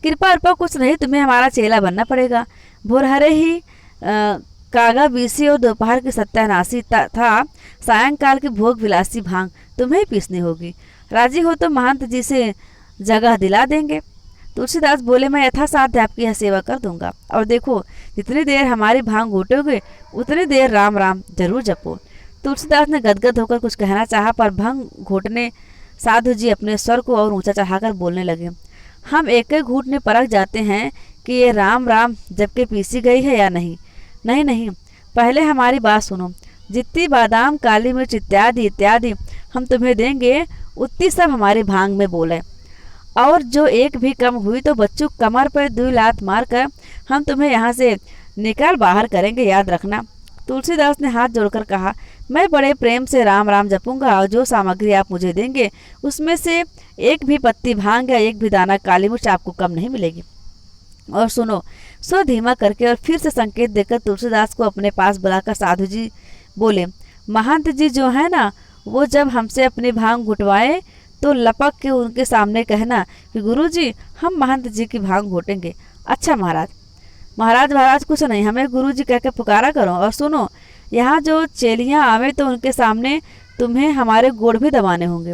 कृपा अर्पा कुछ नहीं, तुम्हें हमारा चेला बनना पड़ेगा। भोरहरे ही कागा बीसी और दोपहर की सत्यानाशी था सायंकाल की भोग विलासी भांग तुम्हें पीसनी होगी। राजी हो तो महंत जी से जगह दिला देंगे। तुलसीदास बोले, मैं यथासाध्य आपकी यह सेवा कर दूंगा, और देखो जितनी देर हमारी भांग घोटोगे उतनी देर राम राम जरूर जपो। तुलसीदास ने गदगद होकर कुछ कहना चाहा, पर भंग घोटने साधु जी अपने स्वर को और ऊंचा चढ़ाकर बोलने लगे, हम एक एक घूट में परख जाते हैं कि ये राम राम जबकि पीसी गई है या नहीं। नहीं नहीं, पहले हमारी बात सुनो। जितनी बादाम, काली मिर्च इत्यादि इत्यादि हम तुम्हें देंगे, उतनी सब हमारी भांग में बोले। और जो एक भी कम हुई तो बच्चों कमर पर 2 लात मारकर हम तुम्हें यहाँ से निकाल बाहर करेंगे, याद रखना। तुलसीदास ने हाथ जोड़कर कहा, मैं बड़े प्रेम से राम राम जपूंगा और जो सामग्री आप मुझे देंगे उसमें से एक भी पत्ती भांग या एक भी दाना काली मिर्च आपको कम नहीं मिलेगी। और सुनो, स्वर धीमा करके और फिर से संकेत देकर तुलसीदास को अपने पास बुलाकर साधु जी बोले, महंत जी जो है ना, वो जब हमसे अपनी भांग घुटवाए तो लपक के उनके सामने कहना कि गुरुजी हम महंत जी की भांग घोटेंगे। अच्छा महाराज। महाराज महाराज कुछ नहीं, हमें गुरुजी कह के पुकारा करो। और सुनो, यहाँ जो चेलियाँ आवे तो उनके सामने तुम्हें हमारे गोड़ भी दबाने होंगे।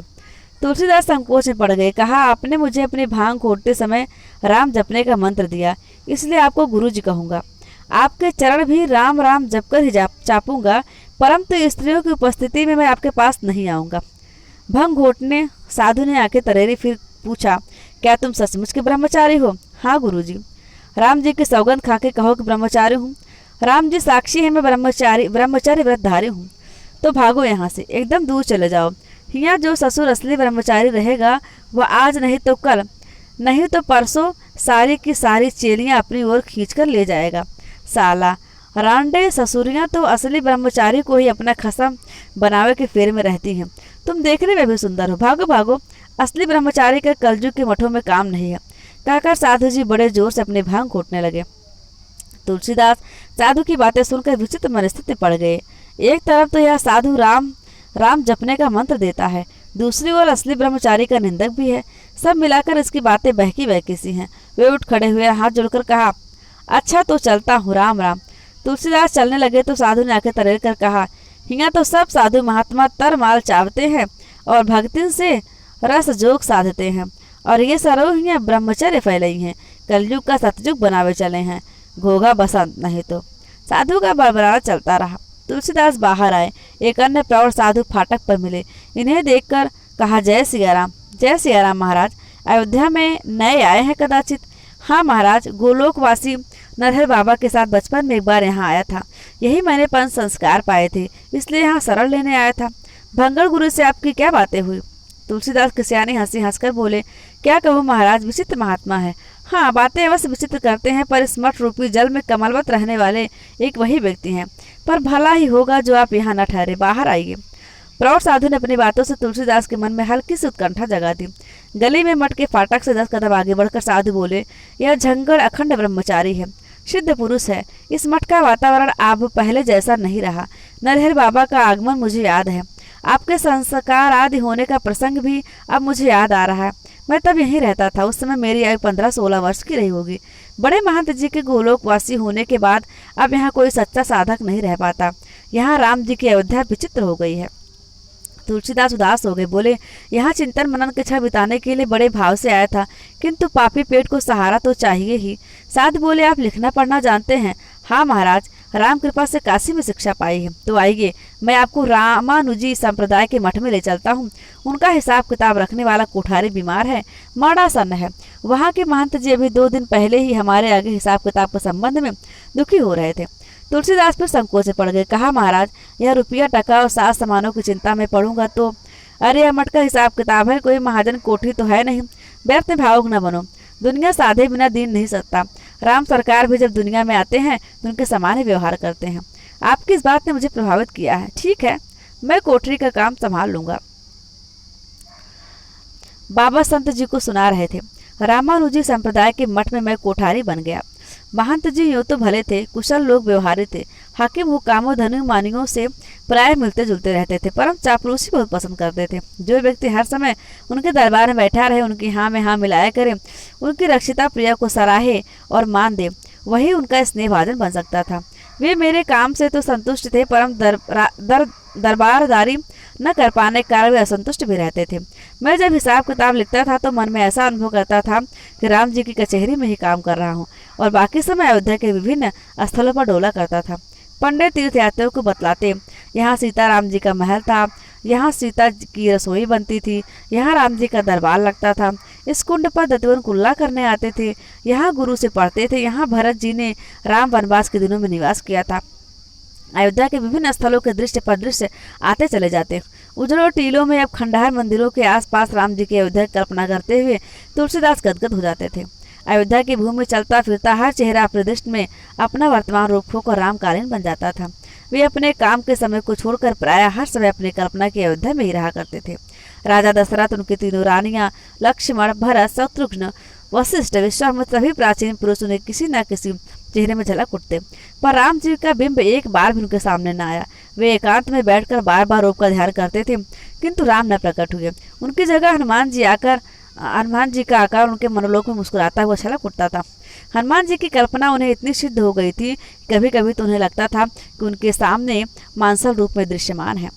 तुलसीदास संकोच में पड़ गए। कहा, आपने मुझे अपनी भांग घोटते समय राम जपने का मंत्र दिया, इसलिए आपको गुरुजी कहूँगा। आपके चरण भी राम राम जपकर ही चापूंगा, परंतु स्त्रियों की उपस्थिति में मैं आपके पास नहीं आऊँगा। भंग घोटने साधु ने आंखें तरेरी फिर पूछा, क्या तुम सचमुच के ब्रह्मचारी हो? हाँ गुरुजी। राम जी की सौगंध खा के कहो कि ब्रह्मचारी हूँ। राम जी साक्षी है, मैं ब्रह्मचारी व्रतधारी हूँ। तो भागो यहाँ से, एकदम दूर चले जाओ। यहाँ जो ससुर असली ब्रह्मचारी रहेगा वह आज नहीं तो कल, नहीं तो परसों सारी की सारी चेलियाँ अपनी ओर खींचकर ले जाएगा। साला रांडे ससुरियाँ तो असली ब्रह्मचारी को ही अपना खसम बनावे के फेर में रहती हैं। तुम देखने में भी सुंदर हो, भागो भागो, असली ब्रह्मचारी के कलजुग के मठों में काम नहीं है। कहकर साधु जी बड़े जोर से अपनी भांग घोटने लगे। तुलसीदास साधु की बातें सुनकर विचित्र मनस्थिति पड़ गए। एक तरफ तो यह साधु राम राम जपने का मंत्र देता है, दूसरी ओर असली ब्रह्मचारी का निंदक भी है। सब मिलाकर इसकी बातें बहकी बहकी सी हैं। वे उठ खड़े हुए हाथ जोड़कर कहा, अच्छा तो चलता हूँ, राम राम। तुलसीदास चलने लगे तो साधु ने आंखें तरेर कर कहा, हिया तो सब साधु महात्मा तर माल चावते हैं और भक्तिन से रस जोग साधते हैं, और ये सरो हिया ब्रह्मचर्य फैलाई हैं, कलयुग का सतयुग बनावे चले हैं, घोगा बसंत नहीं तो। साधु का बड़बड़ाना चलता रहा। तुलसीदास बाहर आए। एक अन्य प्रौढ़ साधु फाटक पर मिले। इन्हें देखकर कहा, जय सिया राम। जय सिया राम महाराज। अयोध्या में नए आए हैं कदाचित? हाँ महाराज, गोलोकवासी नरहर बाबा के साथ बचपन में एक बार यहाँ आया था। यही मैंने पंच संस्कार पाए थे, इसलिए यहाँ शरण लेने आया था। भंगर गुरु से आपकी क्या बातें हुई? तुलसीदास किसियानी हंसी हंसकर बोले, क्या कहूँ महाराज, विचित्र महात्मा है। हाँ, बातें अवश्य विचित्र करते हैं, पर इस मठ रूपी जल में कमलवत रहने वाले एक वही व्यक्ति हैं। पर भला ही होगा जो आप यहाँ न ठहरे, बाहर आइए। प्रौढ़ साधु ने अपनी बातों से तुलसीदास के मन में हल्की सी उत्कंठा जगा दी। गली में मठ के फाटक से 10 कदम आगे बढ़कर साधु बोले, यह झंगड़ अखंड ब्रह्मचारी है, सिद्ध पुरुष है। इस मठ का वातावरण अब पहले जैसा नहीं रहा। नरहर बाबा का आगमन मुझे याद है। आपके संस्कार आदि होने का प्रसंग भी अब मुझे याद आ रहा है। मैं तब यहीं रहता था, उस समय मेरी आयु 15-16 वर्ष की रही होगी। बड़े महंत जी के गोलोकवासी होने के बाद अब यहाँ कोई सच्चा साधक नहीं रह पाता। यहाँ राम जी की अयोध्या विचित्र हो गई है। तुलसीदास उदास हो गए। बोले, यहाँ चिंतन मनन के क्षण बिताने के लिए बड़े भाव से आया था, किंतु पापी पेट को सहारा तो चाहिए ही। साधु बोले, आप लिखना पढ़ना जानते हैं? हाँ महाराज, राम कृपा से काशी में शिक्षा पाई है। तो आइए, मैं आपको रामानुजी संप्रदाय के मठ में ले चलता हूँ। उनका हिसाब किताब रखने वाला कोठारी बीमार है, मरणासन्न है। वहाँ के महंत जी अभी 2 दिन पहले ही हमारे आगे हिसाब किताब के संबंध में दुखी हो रहे थे। तुलसीदास फिर संकोच से पड़ गए। कहा, महाराज, यह रुपया टका और साज सामानों की चिंता में पड़ूंगा तो? अरे यह मठ का हिसाब किताब है, कोई महाजन कोठी तो है नहीं। व्यर्थ में भावुक न बनो, दुनिया साधे बिना दीन नहीं सकता। राम सरकार भी जब दुनिया में आते हैं तो उनके समान ही व्यवहार करते हैं। आपकी इस बात ने मुझे प्रभावित किया है। ठीक है, मैं कोठरी का काम संभाल लूंगा। बाबा संत जी को सुना रहे थे। रामानुजी संप्रदाय के मठ में मैं कोठारी बन गया। महंत जी यूँ तो भले थे, कुशल लोग व्यवहारी थे। हाकिम हुकामों धनी मानियों से प्राय मिलते जुलते रहते थे, परम चापलूसी बहुत पसंद करते थे। जो व्यक्ति हर समय उनके दरबार में बैठा रहे, उनकी हाँ में हाँ मिलाया करे, उनकी रक्षिता प्रिया को सराहे और मान दे, वही उनका स्नेहभाजन बन सकता था। वे मेरे काम से तो संतुष्ट थे, परम दरबारदारी न कर पाने के कारण वे असंतुष्ट भी रहते थे। मैं जब हिसाब किताब लिखता था तो मन में ऐसा अनुभव करता था कि राम जी की कचहरी में ही काम कर रहा हूँ, और बाकी समय अयोध्या के विभिन्न स्थलों पर डोला करता था। पंडित तीर्थयात्रियों को बतलाते, यहाँ सीताराम जी का महल था, यहाँ सीता की रसोई बनती थी, यहाँ राम जी का दरबार लगता था, इस कुंड पर दत्तवन कुल्ला करने आते थे, यहाँ गुरु से पढ़ते थे, यहाँ भरत जी ने राम वनवास के दिनों में निवास किया था। अयोध्या के विभिन्न स्थलों के दृश्य पर दृश्य आते चले जाते। उजड़ों टीलों में अब खंडहर मंदिरों के आसपास राम जी की अयोध्या की कल्पना करते हुए तुलसीदास गदगद हो जाते थे। अयोध्या की भूमि में चलता फिरता हर चेहरा अपने दृष्टि में अपना वर्तमान रूप खोकर रामकालीन बन जाता था। वे अपने काम के समय को छोड़कर प्रायः हर समय अपनी कल्पना की अयोध्या में ही रहा करते थे। राजा दशरथ, उनकी तीनों रानियां, लक्ष्मण, भरत, शत्रुघ्न, वशिष्ठ, विश्वामित्र, सभी प्राचीन पुरुष उन्हें किसी न किसी चेहरे में झलक उठते, पर राम जी का बिंब एक बार भी उनके सामने न आया। वे एकांत में बैठकर बार बार रूप का ध्यान करते थे, किंतु राम न प्रकट हुए। उनकी जगह हनुमान जी का आकार उनके मनोलोक में मुस्कुराता हुआ झलक उठता था। हनुमान जी की कल्पना उन्हें इतनी सिद्ध हो गई थी, कभी कभी तो उन्हें लगता था कि उनके सामने मानसल रूप में दृश्यमान है।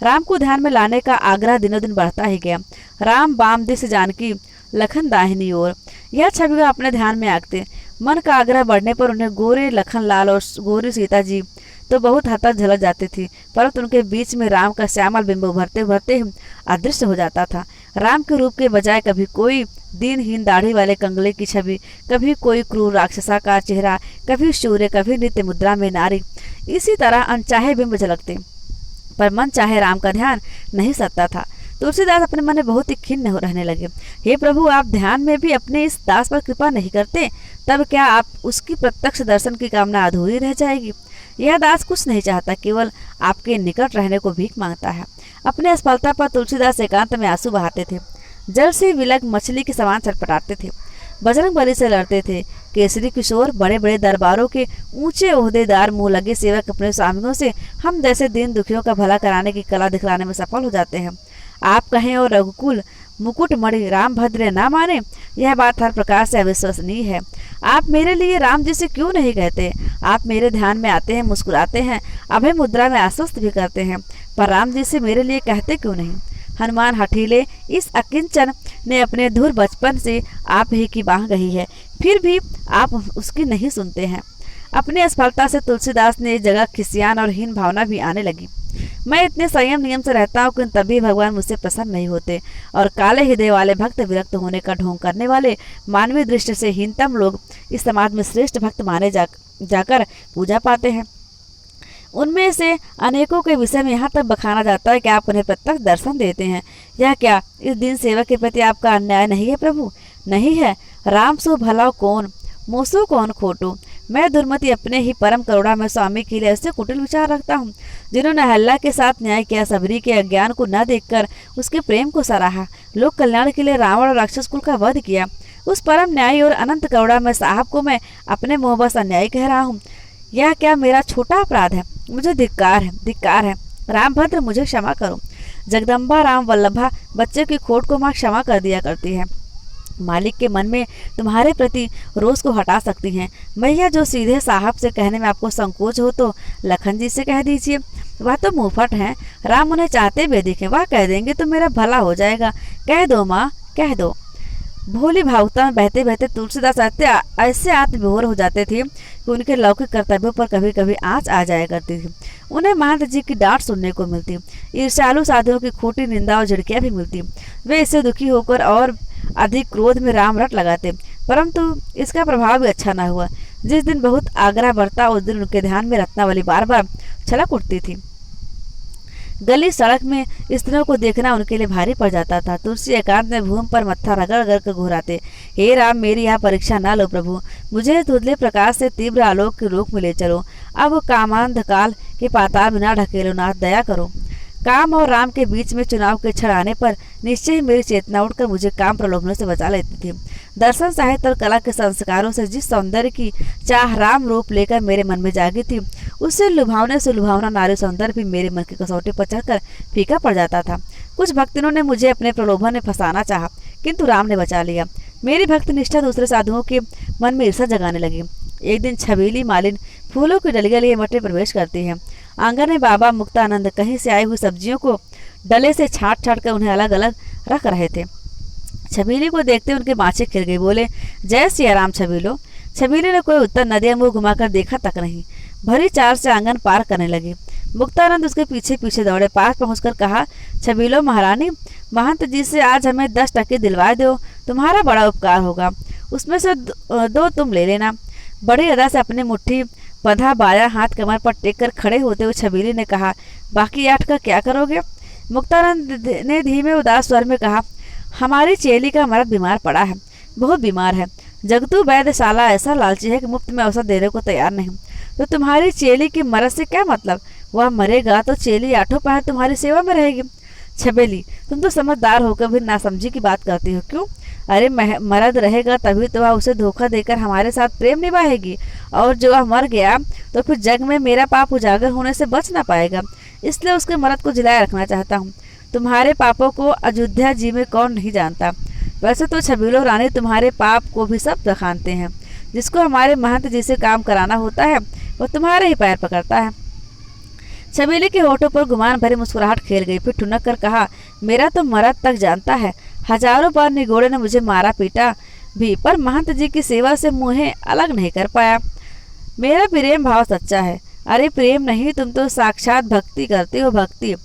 राम को ध्यान में लाने का आग्रह दिनों दिन बढ़ता ही गया। राम बाम दिस जानकी, लखन दाहिनी ओर, यह छवि वे अपने ध्यान में आंकते। मन का आग्रह बढ़ने पर उन्हें गोरे लखन लाल और गोरी सीता जी तो बहुत हद तक झलक जाती थी, परंतु उनके बीच में राम का श्यामल बिंब उभरते उभरते अदृश्य हो जाता था। राम के रूप के बजाय कभी कोई दीनहीन दाढ़ी वाले कंगले की छवि, कभी कोई क्रूर राक्षसा का चेहरा, कभी सूर्य, कभी नित्य मुद्रा में नारी, इसी तरह अनचाहे बिंब झलकते, पर मन चाहे राम का ध्यान नहीं सकता था। तुलसीदास अपने मन में बहुत ही खिन्न हो रहने लगे। हे प्रभु, आप ध्यान में भी अपने इस दास पर कृपा नहीं करते, तब क्या आप उसकी प्रत्यक्ष दर्शन की कामना अधूरी रह जाएगी। यह दास कुछ नहीं चाहता, केवल आपके निकट रहने को भीख मांगता है। अपने असफलता पर तुलसीदास एकांत में आंसू बहाते थे, जल से विलग मछली के समान छटपटाते थे, बजरंग बली से लड़ते थे। केसरी किशोर, बड़े बड़े दरबारों के ऊंचे ओहदेदार, मुंह लगे सेवक अपने स्वामियों से हम जैसे दीन दुखियों का भला कराने की कला दिखलाने में सफल हो जाते हैं। आप कहें और रघुकुल मुकुट मणि राम भद्र ना माने, यह बात हर प्रकार से अविश्वसनीय है। आप मेरे लिए राम जी से क्यों नहीं कहते? आप मेरे ध्यान में आते हैं, मुस्कुराते हैं, अभय मुद्रा में आश्वस्त भी करते हैं, पर राम जी से मेरे लिए कहते क्यों नहीं? हनुमान हठीले इस अकिंचन ने अपने धुर बचपन से आप ही की बाह गई है, फिर भी आप उसकी नहीं सुनते हैं। अपनी असफलता से तुलसीदास ने इस जगह खिसियान और हीन भावना भी आने लगी। मैं इतने संयम नियम से रहता हूँ कि तभी भगवान मुझसे प्रसन्न नहीं होते, और काले हृदय वाले भक्त विरक्त होने का ढोंग करने वाले मानवीय दृष्टि से हीनतम लोग इस समाज में श्रेष्ठ भक्त माने जाकर पूजा पाते हैं। उनमें से अनेकों के विषय में यहाँ तक बखाना जाता है कि आप उन्हें प्रत्यक्ष दर्शन देते हैं। यह क्या इस दीन सेवक के प्रति आपका अन्याय नहीं है प्रभु? नहीं है। राम सो भला कौन, मोसो कौन खोटो। मैं दुर्मति अपने ही परम करुणा में स्वामी के लिए ऐसे कुटिल विचार रखता हूँ, जिन्होंने हल्ला के साथ न्याय किया, सबरी के अज्ञान को न देखकर उसके प्रेम को सराहा, लोक कल्याण के लिए रावण और राक्षस कुल का वध किया। उस परम न्यायी और अनंत करुणा में साहब को मैं अपने मोहबस अन्यायी कह रहा हूँ। यह क्या मेरा छोटा अपराध है? मुझे धिक्कार है, धिक्कार है। राम भद्र, मुझे क्षमा करो। जगदम्बा राम वल्लभा बच्चे की खोट को माँ क्षमा कर दिया करती है। मालिक के मन में तुम्हारे प्रति रोष को हटा सकती हैं। मैया, जो सीधे साहब से कहने में आपको संकोच हो तो लखन जी से कह दीजिए, वह तो मुंहफट हैं। राम उन्हें चाहते हुए दिखे, वह कह देंगे तो मेरा भला हो जाएगा। कह दो माँ, कह दो। भोली भावुकता में बहते बहते तुलसीदास ऐसे आत्मविभोर हो जाते थे कि उनके लौकिक कर्तव्यों पर कभी कभी आँच आ जाया करती थी। उन्हें महंत जी की डांट सुनने को मिलती, ईर्ष्यालु साधुओं की खोटी निंदा और झिड़कियाँ भी मिलती। वे इससे दुखी होकर और अधिक क्रोध में राम रट लगाते, परंतु इसका प्रभाव भी अच्छा न हुआ। जिस दिन बहुत आग्रह बढ़ता, उस दिन उनके ध्यान में रत्नावली बार बार छलक उठती थी। गली सड़क में स्त्रियों को देखना उनके लिए भारी पड़ जाता था। तुलसी एकांत में भूमि पर मत्था रगड़ रगड़ कर घुराते, हे राम, मेरी यह परीक्षा ना लो प्रभु, मुझे धुंधले प्रकाश से तीव्र आलोक की रोक में ले चलो। अब कामांध काल के पाताल में ना ढकेलो नाथ, दया करो। काम और राम के बीच में चुनाव के क्षण आने पर निश्चय ही मेरी चेतना उठकर मुझे काम प्रलोभनों से बचा लेती थी। दर्शन, साहित्य और कला के संस्कारों से जिस सौंदर्य की चाह राम रूप लेकर मेरे मन में जागी थी, उससे लुभावने से लुभावना नारी सौंदर्य भी मेरे मन की कसौटी पर चढ़कर फीका पड़ जाता था। कुछ भक्तिनों ने मुझे अपने प्रलोभन में फंसाना चाहा, किंतु राम ने बचा लिया। मेरी भक्त निष्ठा दूसरे साधुओं के मन में ईर्ष्या जगाने लगी। एक दिन छबीली मालिन फूलों की डलिया लिए मठ में प्रवेश करती है। आंगन में बाबा मुक्तानंद कहीं से आई हुई सब्जियों को डले से छाट छाट कर उन्हें अलग अलग रख रहे थे। छबीली को देखते उनके बाँछें खिल गई। बोले, जय सिया राम छबीलो। छबीली ने कोई उत्तर न दिया, मुंह घुमाकर देखा तक नहीं। भरी चार से आंगन पार करने लगी। मुक्तानंद उसके पीछे पीछे दौड़े। पास पहुंचकर कहा, छबीलो महारानी, महंत जी से आज हमें 10 टके दिलवा दो, तुम्हारा बड़ा उपकार होगा। उसमें से 2 तुम ले लेना। बड़ी अदा से अपनी मुट्ठी बंधा बाया हाथ कमर पर टेक कर खड़े होते हुए छबीली ने कहा, बाकी 8 का क्या करोगे? मुक्तानंद ने धीमे उदास स्वर में कहा, हमारी चेली का मर्द बीमार पड़ा है, बहुत बीमार है। जगतू वैद्य साला ऐसा लालची है कि मुफ्त में औसत देने को तैयार नहीं। तो तुम्हारी चेली की मरद से क्या मतलब? वह मरेगा तो चेली आठों पहर तुम्हारी सेवा में रहेगी। छबेली, तुम तो समझदार होकर भी नासमझी की बात करती हो क्यों? अरे मर्द रहेगा तभी तो वह उसे धोखा देकर हमारे साथ प्रेम निभाएगी, और जो वह मर गया तो फिर जग में मेरा पाप उजागर होने से बच ना पाएगा। इसलिए उसके मर्द को जिलाए रखना चाहता हूँ। तुम्हारे पापों को अयोध्या जी में कौन नहीं जानता। वैसे तो छबीलो रानी तुम्हारे पाप को भी सब बखानते हैं। जिसको हमारे महंत जी से काम कराना होता है वो तुम्हारे ही पैर पकड़ता है। छबीले के होठों पर गुमान भरी मुस्कुराहट खेल गई, फिर ठुनक कर कहा, मेरा तो मर्द तक जानता है। हजारों बार निगोड़े ने मुझे मारा पीटा भी, पर महंत जी की सेवा से मुझे अलग नहीं कर पाया। मेरा प्रेम भाव सच्चा है। अरे प्रेम नहीं, तुम तो साक्षात भक्ति करते हो, भक्ति।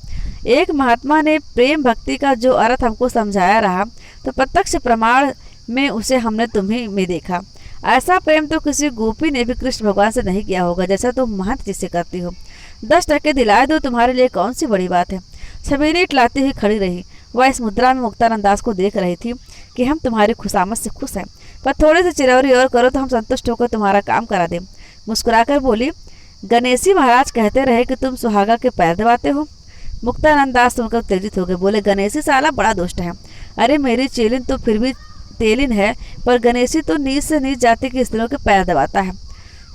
एक महात्मा ने प्रेम भक्ति का जो अर्थ हमको समझाया रहा, तो प्रत्यक्ष प्रमाण में उसे हमने तुम्ही में देखा। ऐसा प्रेम तो किसी गोपी ने भी कृष्ण भगवान से नहीं किया होगा, जैसा तुम महंत जी से करती हो। 10 टके दिलाए दो, तुम्हारे लिए कौन सी बड़ी बात है। छबीली इटलाती हुई खड़ी रही। वह इस मुद्रा में मुक्तानंद दास को देख रही थी कि हम तुम्हारी खुशामद से खुश हैं, पर थोड़ी सी चिरौरी और करो तो हम संतुष्ट होकर तुम्हारा काम करा दें। मुस्कुराकर बोली, गणेशी महाराज कहते रहे कि तुम सुहागा के पैर दबाते हो। मुक्तानंद दास सुनकर उत्तेजित हो गए, बोले, गणेशी साला बड़ा दुष्ट है। अरे मेरी चेलिन तो फिर भी तेलिन है, पर गणेशी तो नीच से नीच जाति की स्त्रियों के पैर दबाता है।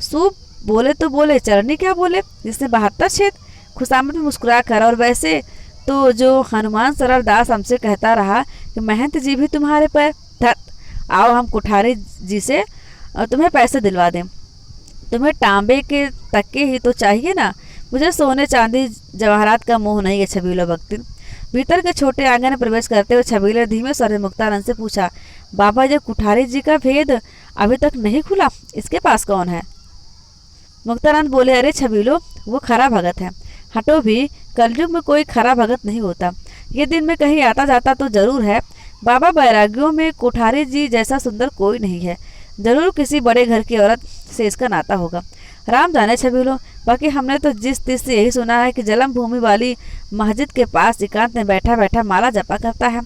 सूप बोले तो बोले, चरनी क्या बोले, जिसने 72 छेद। खुशामद में मुस्कुरा कर, और वैसे तो जो हनुमान सरल दास हमसे कहता रहा कि महंत जी भी तुम्हारे पैर धत, आओ हम कुठारी जी से तुम्हें पैसे दिलवा दें। तुम्हें तांबे के तक्के ही तो चाहिए ना, मुझे सोने चांदी जवाहरात का मोह नहीं है। छबीलो भक्ति भीतर के छोटे आंगन में प्रवेश करते हुए छबीले धीमे स्वर में मुक्तानंद से पूछा, बाबा ये कुठारी जी का भेद अभी तक नहीं खुला, इसके पास कौन है? मुक्तानंद बोले, अरे छबीलो, वो खरा भगत है। हटो भी, कलयुग में कोई खरा भगत नहीं होता। ये दिन में कहीं आता जाता तो जरूर है। बाबा बैरागियों में कोठारी जी जैसा सुंदर कोई नहीं है। जरूर किसी बड़े घर की औरत से इसका नाता होगा। राम जाने छबीलो, बाकी हमने तो जिस तीस से यही सुना है कि जलम भूमि वाली मस्जिद के पास एकांत में बैठा बैठा माला जपा करता है।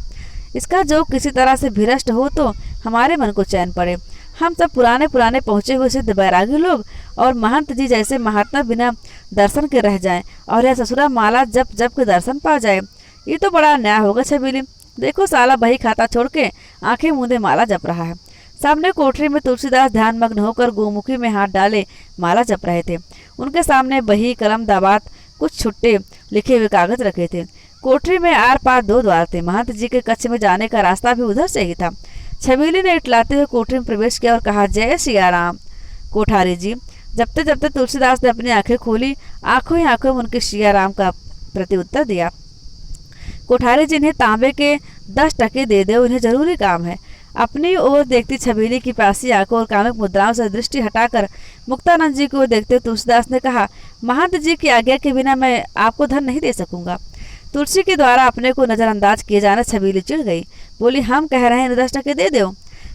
इसका जो किसी तरह से भ्रष्ट हो तो हमारे मन को चैन पड़े। हम सब पुराने पुराने पहुँचे हुए सिद्ध बैरागी लोग और महंत जी जैसे महात्मा बिना दर्शन के रह जाएं, और यह ससुरा माला जप जप के दर्शन पा जाए। ये तो बड़ा अन्याय होगा छबीली। देखो साला बही खाता छोड़ के आंखें मूंदे माला जप रहा है। सामने कोठरी में तुलसीदास ध्यान मग्न होकर गोमुखी में हाथ डाले माला जप रहे थे। उनके सामने बही, कलम, दाबात, कुछ छुट्टे लिखे हुए कागज रखे थे। कोठरी में आर पार 2 द्वार थे। महंत जी के कक्ष में जाने का रास्ता भी उधर से ही था। छबीली ने इटलाते हुए कोठरी में प्रवेश किया और कहा, जय सिया राम कोठारी जी। जबते तुलसीदास ने अपनी आंखें खोली, आंखों ही आंखों में उनके सिया राम का प्रत्युत्तर दिया। कोठारी जी, इन्हें तांबे के 10 टके दे दो, उन्हें जरूरी काम है। अपनी ओर देखती छबीली की प्यासी आंखों और कामुक मुद्राओं से दृष्टि हटाकर मुक्तानंद जी को देखते तुलसीदास ने कहा, महंत जी की आज्ञा के बिना मैं आपको धन नहीं दे सकूंगा। तुलसी के द्वारा अपने को नजरअंदाज किए जाने छबीली चिढ़ गई, बोली, हम कह रहे हैं 10 टके दे दो।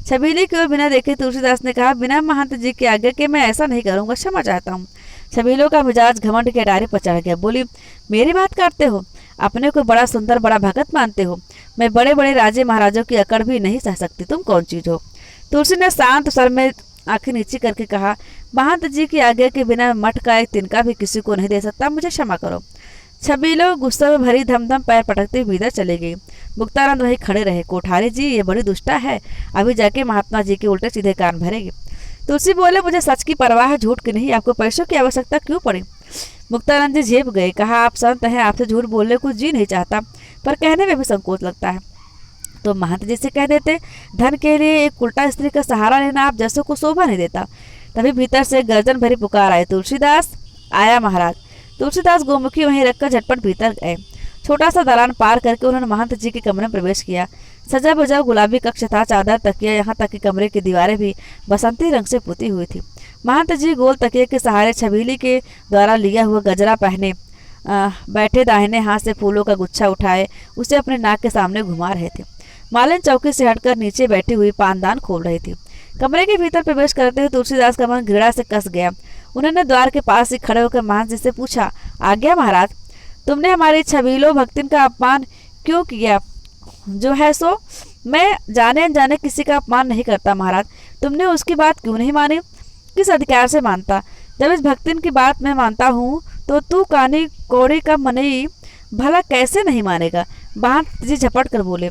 छबीली की ओर बिना देखे तुलसीदास ने कहा, बिना महंत जी की आज्ञा के मैं ऐसा नहीं करूंगा, क्षमा चाहता हूँ। छबीलों का मिजाज घमंड के अटारी पर चढ़ गया। बोली, मेरी बात करते हो, अपने को बड़ा सुंदर बड़ा भगत मानते हो। मैं बड़े बड़े राजे महाराजों की अकड़ भी नहीं सह सकती, तुम कौन चीज हो? तुलसी ने शांत स्वर में आंखें नीची करके कहा, महंत जी की आज्ञा के बिना मठ का एक तिनका भी किसी को नहीं दे सकता, मुझे क्षमा करो। छबीलो गुस्से में भरी धमधम पैर पटकते हुए भीतर चले गई। मुक्तानंद वहीं खड़े रहे। कोठारी जी, ये बड़ी दुष्टा है, अभी जाके महात्मा जी के उल्टे सीधे कान भरेगी। तुलसी बोले, मुझे सच की परवाह है, झूठ की नहीं। आपको पैसों की आवश्यकता क्यों पड़ी? मुक्तानंद जी झेप गए। कहा, आप संत हैं, आपसे झूठ बोलने को जी नहीं चाहता, पर कहने में भी संकोच लगता है। तो महंत जी से कह देते, धन के लिए एक उल्टा स्त्री का सहारा लेना आप जैसों को शोभा नहीं देता। तभी भीतर से गर्जन भरी पुकार आए, तुलसीदास आया महाराज। तुलसीदास गोमुखी वहीं रखकर झटपट भीतर गए। छोटा सा दलान पार करके उन्होंने महंत जी के कमरे में प्रवेश किया। सजा बजा गुलाबी कक्ष था, चादर, तकिया, यहाँ तक कि कमरे की दीवारें भी बसंती रंग से पुती हुई थी। महंत जी गोल तकिए के सहारे छबीली के द्वारा लिया हुआ गजरा पहने बैठे, दाहिने हाथ से फूलों का गुच्छा उठाए उसे अपने नाक के सामने घुमा रहे थे। मालिन चौकी से हटकर नीचे बैठी हुई पानदान खोल रही थी। कमरे के भीतर प्रवेश करते हुए तुलसीदास का मन घृणा से कस गया। उन्होंने द्वार के पास ही खड़े होकर महंत जी से पूछा, आज्ञा महाराज। तुमने हमारी छबीलों भक्तिन का अपमान क्यों किया? जो है सो मैं जाने अनजाने किसी का अपमान नहीं करता महाराज। तुमने उसकी बात क्यों नहीं मानी? किस अधिकार से मानता? जब इस भक्तिन की बात मैं मानता हूँ तो तू कानी कौड़ी का मनई भला कैसे नहीं मानेगा? बांध जी झपट कर बोले,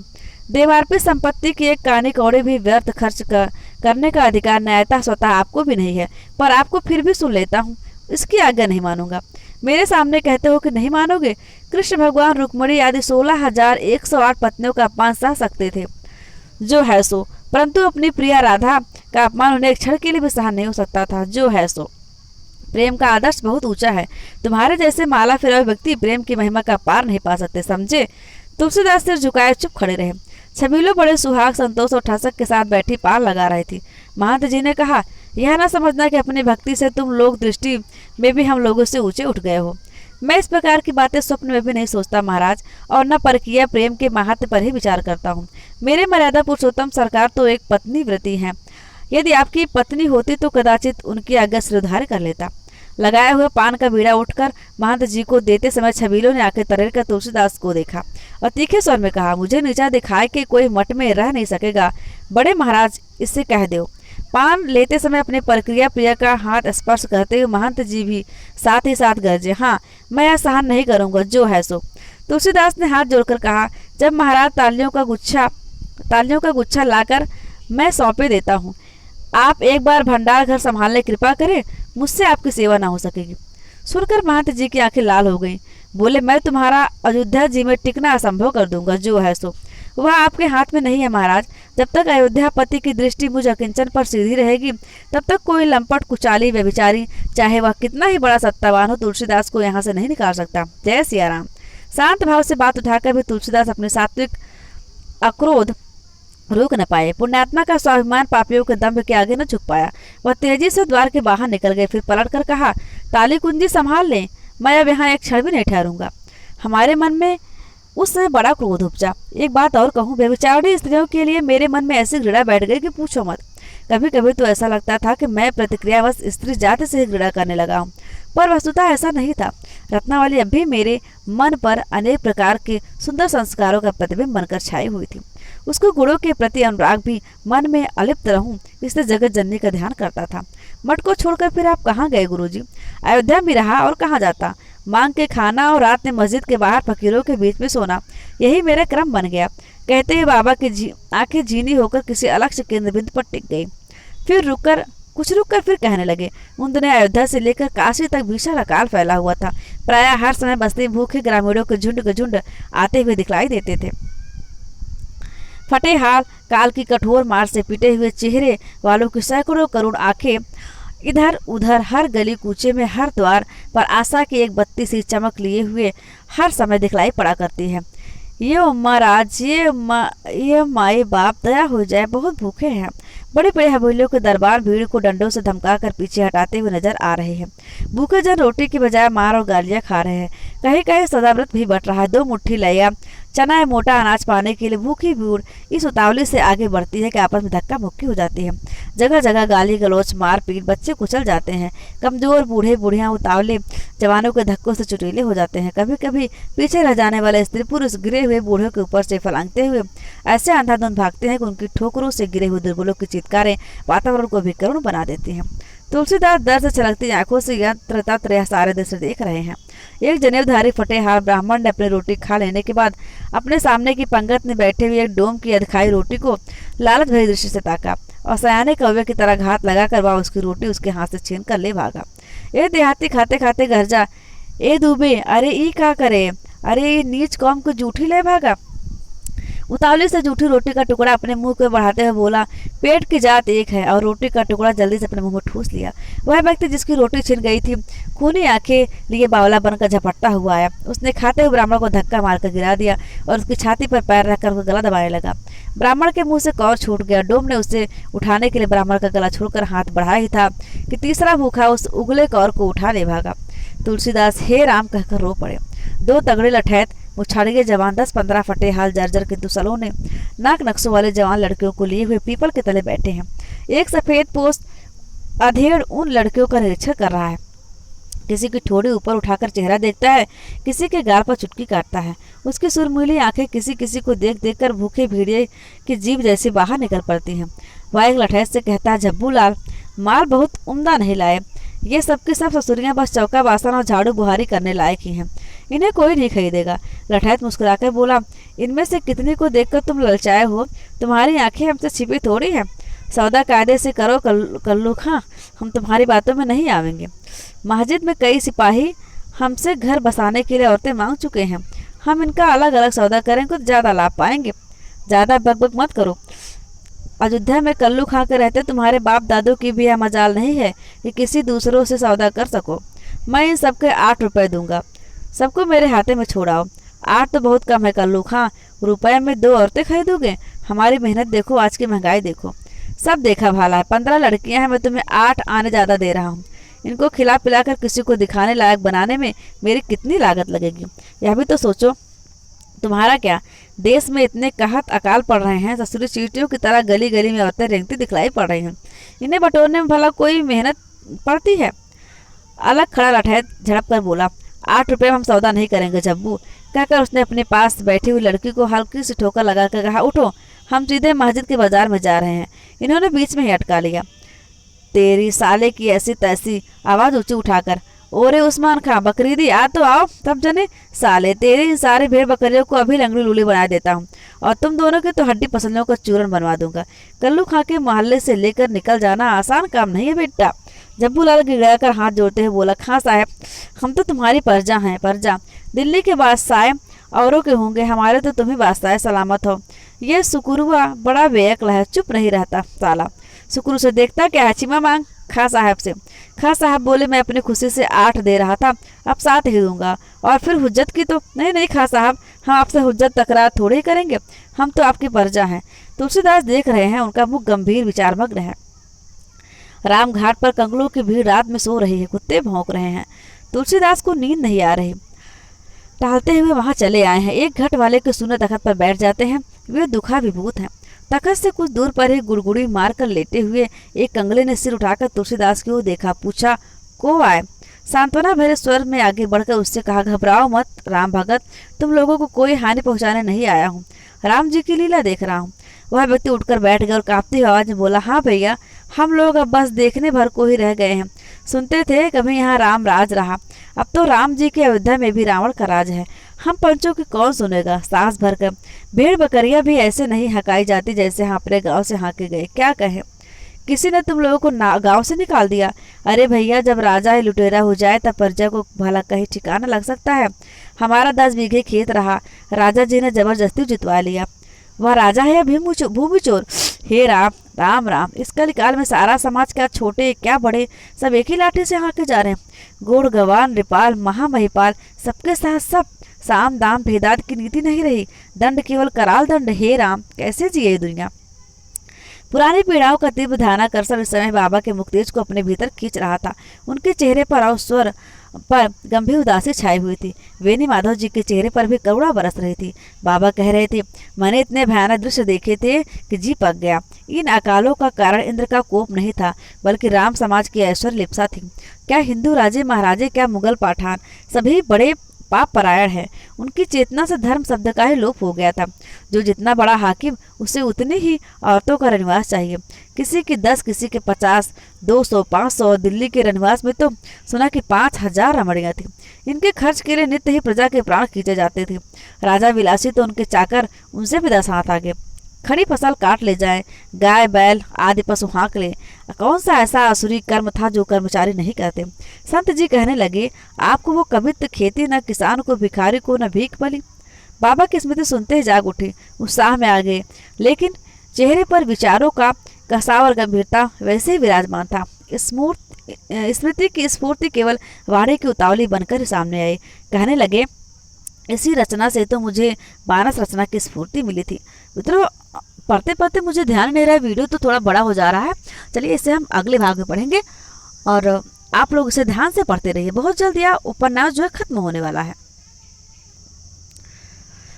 देवार्पित संपत्ति की एक कानी कौड़ी भी व्यर्थ खर्च करने का अधिकार न्यायतः स्वतः आपको भी नहीं है, पर आपको फिर भी सुन लेता हूँ। इसकी आज्ञा नहीं मानूंगा। मेरे सामने कहते हो कि नहीं मानोगे? कृष्ण भगवान रुक्मणी आदि 16,108 पत्नियों का अपमान सह सकते थे, जो है सो, परंतु अपनी प्रिया राधा का अपमान उन्हें एक क्षण के लिए भी सहन नहीं हो सकता था, जो है सो। प्रेम का आदर्श बहुत ऊंचा है। तुम्हारे जैसे माला फिरा हुए व्यक्ति प्रेम की महिमा का पार नहीं पा सकते, समझे? तुलसीदास सिर झुकाए चुप खड़े रहे। छबीलों बड़े सुहाग, संतोष और ठसक के साथ बैठी पार लगा रही थी। महंत जी ने कहा, यह ना समझना कि अपनी भक्ति से तुम लोग दृष्टि में भी हम लोगों से ऊंचे उठ गए हो। मैं इस प्रकार की बातें स्वप्न में भी नहीं सोचता महाराज, और न परकीय प्रेम के महत्व पर ही विचार करता हूँ। मेरे मर्यादा पुरुषोत्तम सरकार तो एक पत्नी व्रती हैं। यदि आपकी पत्नी होती तो कदाचित उनकी आज्ञा सिरधार कर लेता। लगाए हुए पान का बीड़ा उठकर महंत जी को देते समय छबीलों ने आके तरेर कर तुलसीदास को देखा और तीखे स्वर में कहा, मुझे नीचा दिखाए कि कोई मठ में रह नहीं सकेगा। बड़े महाराज, इससे कह दो। पान लेते समय अपने प्रक्रिया प्रिया का हाथ स्पर्श करते हुए महंत जी भी साथ ही साथ गरजे, हाँ, मैं यह सहन नहीं करूंगा, जो है सो। तुलसीदास ने हाथ जोड़कर कहा, जब महाराज तालियों का गुच्छा लाकर मैं सौंपे देता हूँ, आप एक बार भंडार घर संभालने कृपा करें, मुझसे आपकी सेवा ना हो सकेगी। सुनकर महंत जी की आंखें लाल हो गईं। बोले, मैं तुम्हारा अयोध्या जी में टिकना असंभव कर दूंगा, जो है सो। वह आपके हाथ में नहीं है महाराज। जब तक अयोध्यापति की दृष्टि मुझ अकिंचन पर सीधी रहेगी, तब तक कोई लंपट, कुचाली, व्यभिचारी, चाहे वह कितना ही बड़ा सत्तावान हो, तुलसीदास को यहाँ से नहीं निकाल सकता। जय सिया राम। शांत भाव से बात उठाकर भी तुलसीदास अपने सात्विक अक्रोध रोक न पाए। पुण्यात्मा का स्वाभिमान पापियों के दंभ के आगे न झुक पाया। वह तेजी से द्वार के बाहर निकल गए, फिर पलट कर कहा, ताली कुंजी संभाल लें, मैं अब यहाँ एक क्षण भी नहीं ठहरूंगा। हमारे मन में उस समय बड़ा क्रोध उपजा। एक बात और कहूँ, व्यभिचारिणी स्त्रियों के लिए मेरे मन में ऐसी घृणा बैठ गई कि पूछो मत। कभी कभी तो ऐसा लगता था कि मैं प्रतिक्रियावश स्त्री जाति से ही घृणा करने लगा हूँ, पर वस्तुतः ऐसा नहीं था। रत्नावली अब भी मेरे मन पर अनेक प्रकार के सुंदर संस्कारों का प्रतिबिंब बनकर छाई हुई थी। उसको गुणों के प्रति अनुराग भी मन में अलिप्त रहूं, इसलिए जगत जननी का ध्यान करता था। मठ को छोड़कर फिर आप कहाँ गए गुरुजी? अयोध्या में रहा और कहाँ जाता। मांग के खाना और रात में मस्जिद के बाहर फकीरों के बीच में सोना, यही मेरा क्रम बन गया। कहते ही बाबा की आंखें झीनी होकर किसी अलक्ष्य केंद्र बिंदु पर टिक गई। फिर कुछ रुक कर फिर कहने लगे, उन दिनों अयोध्या से लेकर काशी तक भीषण अकाल फैला हुआ था। प्रायः हर समय बस्ती भूखे ग्रामीणों के झुंड आते हुए दिखलाई देते थे। फटे हाल, काल की कठोर मार से पिटे हुए चेहरे वालों की सैकड़ों करोड़ आंखें इधर उधर हर गली कूचे में, हर द्वार पर आशा की एक बत्ती सी चमक लिए हुए हर समय दिखलाई पड़ा करती है। ये महाराज, ये माए बाप, दया हो जाए, बहुत भूखे हैं। बड़े बड़े हवेलियों के दरबार भीड़ को डंडों से धमकाकर पीछे हटाते हुए नजर आ रहे हैं। भूखे जन रोटी की बजाय मार और गालियां खा रहे हैं। कहीं कहीं सदाव्रत भी बट रहा है। 2 मुट्ठी लैया चना या मोटा अनाज पाने के लिए भूखी भीड़ इस उतावली से आगे बढ़ती है कि आपस में धक्का मुक्की हो जाती है। जगह जगह गाली गलौच, मारपीट, बच्चे कुचल जाते हैं। कमजोर बूढ़े बुढ़ियां उतावले जवानों के धक्कों से चुटीले हो जाते हैं। कभी कभी पीछे रह जाने वाले स्त्री पुरुष गिरे हुए बूढ़ों के ऊपर से फलांगते हुए ऐसे अंधाधुंध भागते हैं कि उनकी ठोकरों से गिरे हुए दुर्बलों की चित्कारें वातावरण को भी करुण बना देती हैं। तुलसीदास दर्द से छलकती आंखों से यत्र तत्र यह सारे दृश्य देख रहे हैं। एक जनेऊधारी फटेहार ब्राह्मण ने अपनी रोटी खा लेने के बाद अपने सामने की पंगत में बैठे हुए एक डोम की अधखाई रोटी को लालच भरी दृष्टि से ताका और सयाने कौवे की तरह घात लगाकर वह उसकी रोटी उसके हाथ से छीन कर ले भागा। ए देहाती खाते खाते घर जा, ए दुबे, अरे ई का करे, अरे ये नीच कौम को जूठी ले भागा। उतावली से जूठी रोटी का टुकड़ा अपने मुंह को बढ़ाते हुए बोला, पेट की जात एक है, और रोटी का टुकड़ा जल्दी से अपने मुंह में ठूस लिया। वह व्यक्ति जिसकी रोटी छिन गई थी खूनी आंखें लिए बावला बनकर झपटता हुआ आया। उसने खाते हुए ब्राह्मण को धक्का मारकर गिरा दिया और उसकी छाती पर पैर रखकर उसका गला दबाने लगा। ब्राह्मण के मुंह से कौर छूट गया। डोम ने उसे उठाने के लिए ब्राह्मण का गला छोड़कर हाथ बढ़ाया ही था कि तीसरा भूखा उस उगले कौर को उठा ले भागा। तुलसीदास हे राम कहकर रो पड़े। 2 तगड़े लठैत मुछाड़िए जवान, 10-15 फटे हाल जर्जर किंतु सलों ने नाक नक्शों वाले जवान लड़कियों को लिए हुए पीपल के तले बैठे हैं। एक सफेद पोस्ट अधेड़ उन लड़कियों का निरीक्षण कर रहा है। किसी की ठोड़ी ऊपर उठाकर चेहरा देखता है, किसी के गाल पर चुटकी काटता है। उसकी सुरमूली आंखें किसी किसी को देख देख कर भूखे भेड़िए की जीभ जैसे बाहर निकल पड़ती हैं। वह एक लठैत से कहता है, झब्बू लाल, माल बहुत उम्दा नहीं लाए। ये सबके सब ससुरियाँ बस चौका बासन और झाड़ू बुहारी करने लायक ही हैं, इन्हें कोई नहीं खरीदेगा। लठैत मुस्कुराकर बोला, इनमें से कितनी को देखकर तुम ललचाए हो? तुम्हारी आंखें हमसे छिपी थोड़ी हैं। सौदा कायदे से करो कल्लू खां, हम तुम्हारी बातों में नहीं आवेंगे। मस्जिद में कई सिपाही हमसे घर बसाने के लिए औरतें मांग चुके हैं। हम इनका अलग अलग सौदा करेंगे तो ज़्यादा लाभ पाएंगे। ज़्यादा बकबक मत करो। अयोध्या में कल्लू खा के रहते तुम्हारे बाप दादों की भी यह मजाल नहीं है कि किसी दूसरों से सौदा कर सको। मैं इन सबके 8 रुपए दूंगा। सबको मेरे हाथे में छोड़ाओ। 8 तो बहुत कम है कल्लू खां, रुपए में 2 औरतें खरीदोगे? हमारी मेहनत देखो, आज की महंगाई देखो। सब देखा भाला है, 15 लड़कियां हैं, मैं तुम्हें 8 आने ज़्यादा दे रहा हूँ। इनको खिला पिलाकर किसी को दिखाने लायक बनाने में मेरी कितनी लागत लगेगी, यह भी तो सोचो। तुम्हारा क्या, देश में इतने कहत अकाल पड़ रहे हैं, ससुरी चींटियों की तरह गली गली में औरतें रेंगती दिखलाई पड़ रही हैं। इन्हें बटोरने में भला कोई मेहनत पड़ती है? अलग खड़ा लठैत झड़प कर बोला, 8 रुपये में हम सौदा नहीं करेंगे झब्बू। कहकर उसने अपने पास बैठी हुई लड़की को हल्की सी ठोकर लगाकर कहा, उठो, हम सीधे मस्जिद के बाजार में जा रहे हैं। इन्होंने बीच में ही अटका लिया। तेरी साले की ऐसी तैसी, आवाज़ ऊंची उठाकर, ओरे उस्मान खां, बकरीदी आ तो आओ सब जने। साले, तेरी इन सारी भेड़ बकरियों को अभी लंगड़ी लूली बना देता हूँ और तुम दोनों के तो हड्डी पसलियों का चूरन बनवा दूंगा। कल्लू खां के मोहल्ले से लेकर निकल जाना आसान काम नहीं है बेटा। झब्बू लाल गिड़गिड़ा कर हाथ जोड़ते हुए बोला, खां साहब, हम तो तुम्हारी प्रजा हैं, प्रजा। दिल्ली के बादशाह औरों के होंगे, हमारे तो तुम ही बादशाह सलामत हो। ये सुकुरुआ बड़ा बेअक्ल है, चुप नहीं रहता साला। सुकुरु से देखता क्या है, छिमा मांग खां साहब से। खां साहब बोले, मैं अपनी खुशी से 8 दे रहा था, अब 7 ही दूंगा। और फिर हुज्जत की तो नहीं खां साहब, हम आपसे हुज्जत तकरार थोड़ी ही करेंगे, हम तो आपकी प्रजा हैं। तुलसीदास देख रहे हैं, उनका मुख गंभीर विचारमग्न है। राम घाट पर कंगलों की भीड़ रात में सो रही है, कुत्ते भौंक रहे हैं। तुलसीदास को नींद नहीं आ रही, टहलते हुए वहां चले आए हैं। एक घट वाले के सूने तखत पर बैठ जाते हैं। वे दुखा विभूत हैं। तखत से कुछ दूर पर ही गुड़गुड़ी मारकर लेटे हुए एक कंगले ने सिर उठाकर तुलसीदास की ओर देखा, पूछा, को आए? सांत्वना भरे स्वर में आगे बढ़कर उससे कहा, घबराओ मत राम भगत, तुम लोगों को कोई हानि पहुंचाने नहीं आया हूँ, राम जी की लीला देख रहा हूँ। वह व्यक्ति उठकर बैठ गया और कांपती हुई आवाज में बोला, हाँ भैया, हम लोग अब बस देखने भर को ही रह गए हैं। सुनते थे कभी यहाँ राम राज रहा, अब तो राम जी के अयोध्या में भी रावण का राज है। हम पंचों की कौन सुनेगा? सांस भरकर भेड़ बकरियां भी ऐसे नहीं हकाई जाती जैसे हम अपने गांव से हाके गए। क्या कहे, किसी ने तुम लोगों को गांव से निकाल दिया। अरे भैया, जब राजा ही लुटेरा हो जाए तब प्रजा को भला कहीं ठिकाना लग सकता है। हमारा 10 बीघे खेत रहा, राजा जी ने जबरदस्ती जितवा लिया। वह राजा है या भूमि चोर? हे राम राम राम, इस कलिकाल में सारा समाज, क्या छोटे क्या बड़े, सब एक ही लाठी से हाके जा रहे हैं। गोड़ गवान रिपाल महामहिपाल सबके साथ सब, साम दाम भेदात की नीति नहीं रही, दंड केवल कराल दंड। हे राम, कैसे जिए दुनिया? पुरानी पीड़ाओं का तीव्र ध्यानाकर्षण इस समय बाबा के मुक्तेज को अपने भीतर खींच रहा था। उनके चेहरे पर और स्वर पर गंभीर उदासी छाई हुई थी। वेणी माधव जी के चेहरे पर भी करुणा बरस रही थी। बाबा कह रहे थे, मैंने इतने भयानक दृश्य देखे थे कि जी पक गया। इन अकालों का कारण इंद्र का कोप नहीं था, बल्कि राम समाज की ऐश्वर्य लिप्सा थी। क्या हिंदू राजे महाराजे, क्या मुगल पठान, सभी बड़े पाप परायण है। उनकी चेतना से धर्म शब्द का ही लोप हो गया था। जो जितना बड़ा हाकिम, उसे उतनी ही औरतों का रनिवास चाहिए। किसी की 10, किसी के 50, 200, 500। दिल्ली के रनिवास में तो सुना कि 5000 रमणियाँ थी। इनके खर्च के लिए नित्य ही प्रजा के प्राण खींचे जाते थे। राजा विलासी तो उनके चाकर उनसे भी 10 हाथ आगे। खड़ी फसल काट ले जाए, गाय बैल आदि पशु हाँक ले, कौन सा ऐसा आसुरी कर्म था जो कर्मचारी नहीं करते? संत जी कहने लगे, आपको वो कभी खेती, न किसान को, भिखारी को, न भीख बली। बाबा की स्मृति सुनते ही जाग उठे, उत्साह में आ गए, लेकिन चेहरे पर विचारों का कसाव और गंभीरता वैसे ही विराजमान था। स्मृति की स्फूर्ति केवल वाड़े की उतावली बनकर सामने आई। कहने लगे, इसी रचना से तो मुझे मानस रचना की स्फूर्ति मिली थी। मित्रों, पढ़ते पढ़ते मुझे ध्यान नहीं रहा, वीडियो तो थोड़ा बड़ा हो जा रहा है। चलिए, इसे हम अगले भाग में पढ़ेंगे और आप लोग इसे ध्यान से पढ़ते रहिए। बहुत जल्द यह उपन्यास जो है खत्म होने वाला है।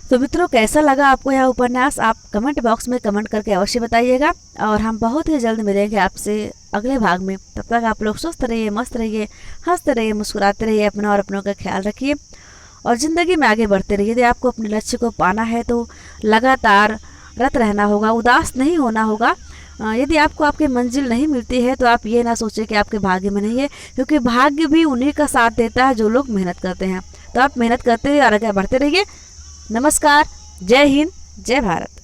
तो मित्रों, कैसा लगा आपको यह उपन्यास, आप कमेंट बॉक्स में कमेंट करके अवश्य बताइएगा। और हम बहुत ही जल्द मिलेंगे आपसे अगले भाग में। तब तक आप लोग स्वस्थ रहिए, मस्त रहिए, हंसते रहिए, मुस्कुराते रहिए, अपना और अपनों का ख्याल रखिए और ज़िंदगी में आगे बढ़ते रहिए। यदि आपको अपने लक्ष्य को पाना है तो लगातार रत रहना होगा, उदास नहीं होना होगा। यदि आपको आपकी मंजिल नहीं मिलती है तो आप ये ना सोचें कि आपके भाग्य में नहीं है, क्योंकि भाग्य भी उन्हीं का साथ देता है जो लोग मेहनत करते हैं। तो आप मेहनत करते रहिए और आगे बढ़ते रहिए। नमस्कार, जय हिंद, जय भारत।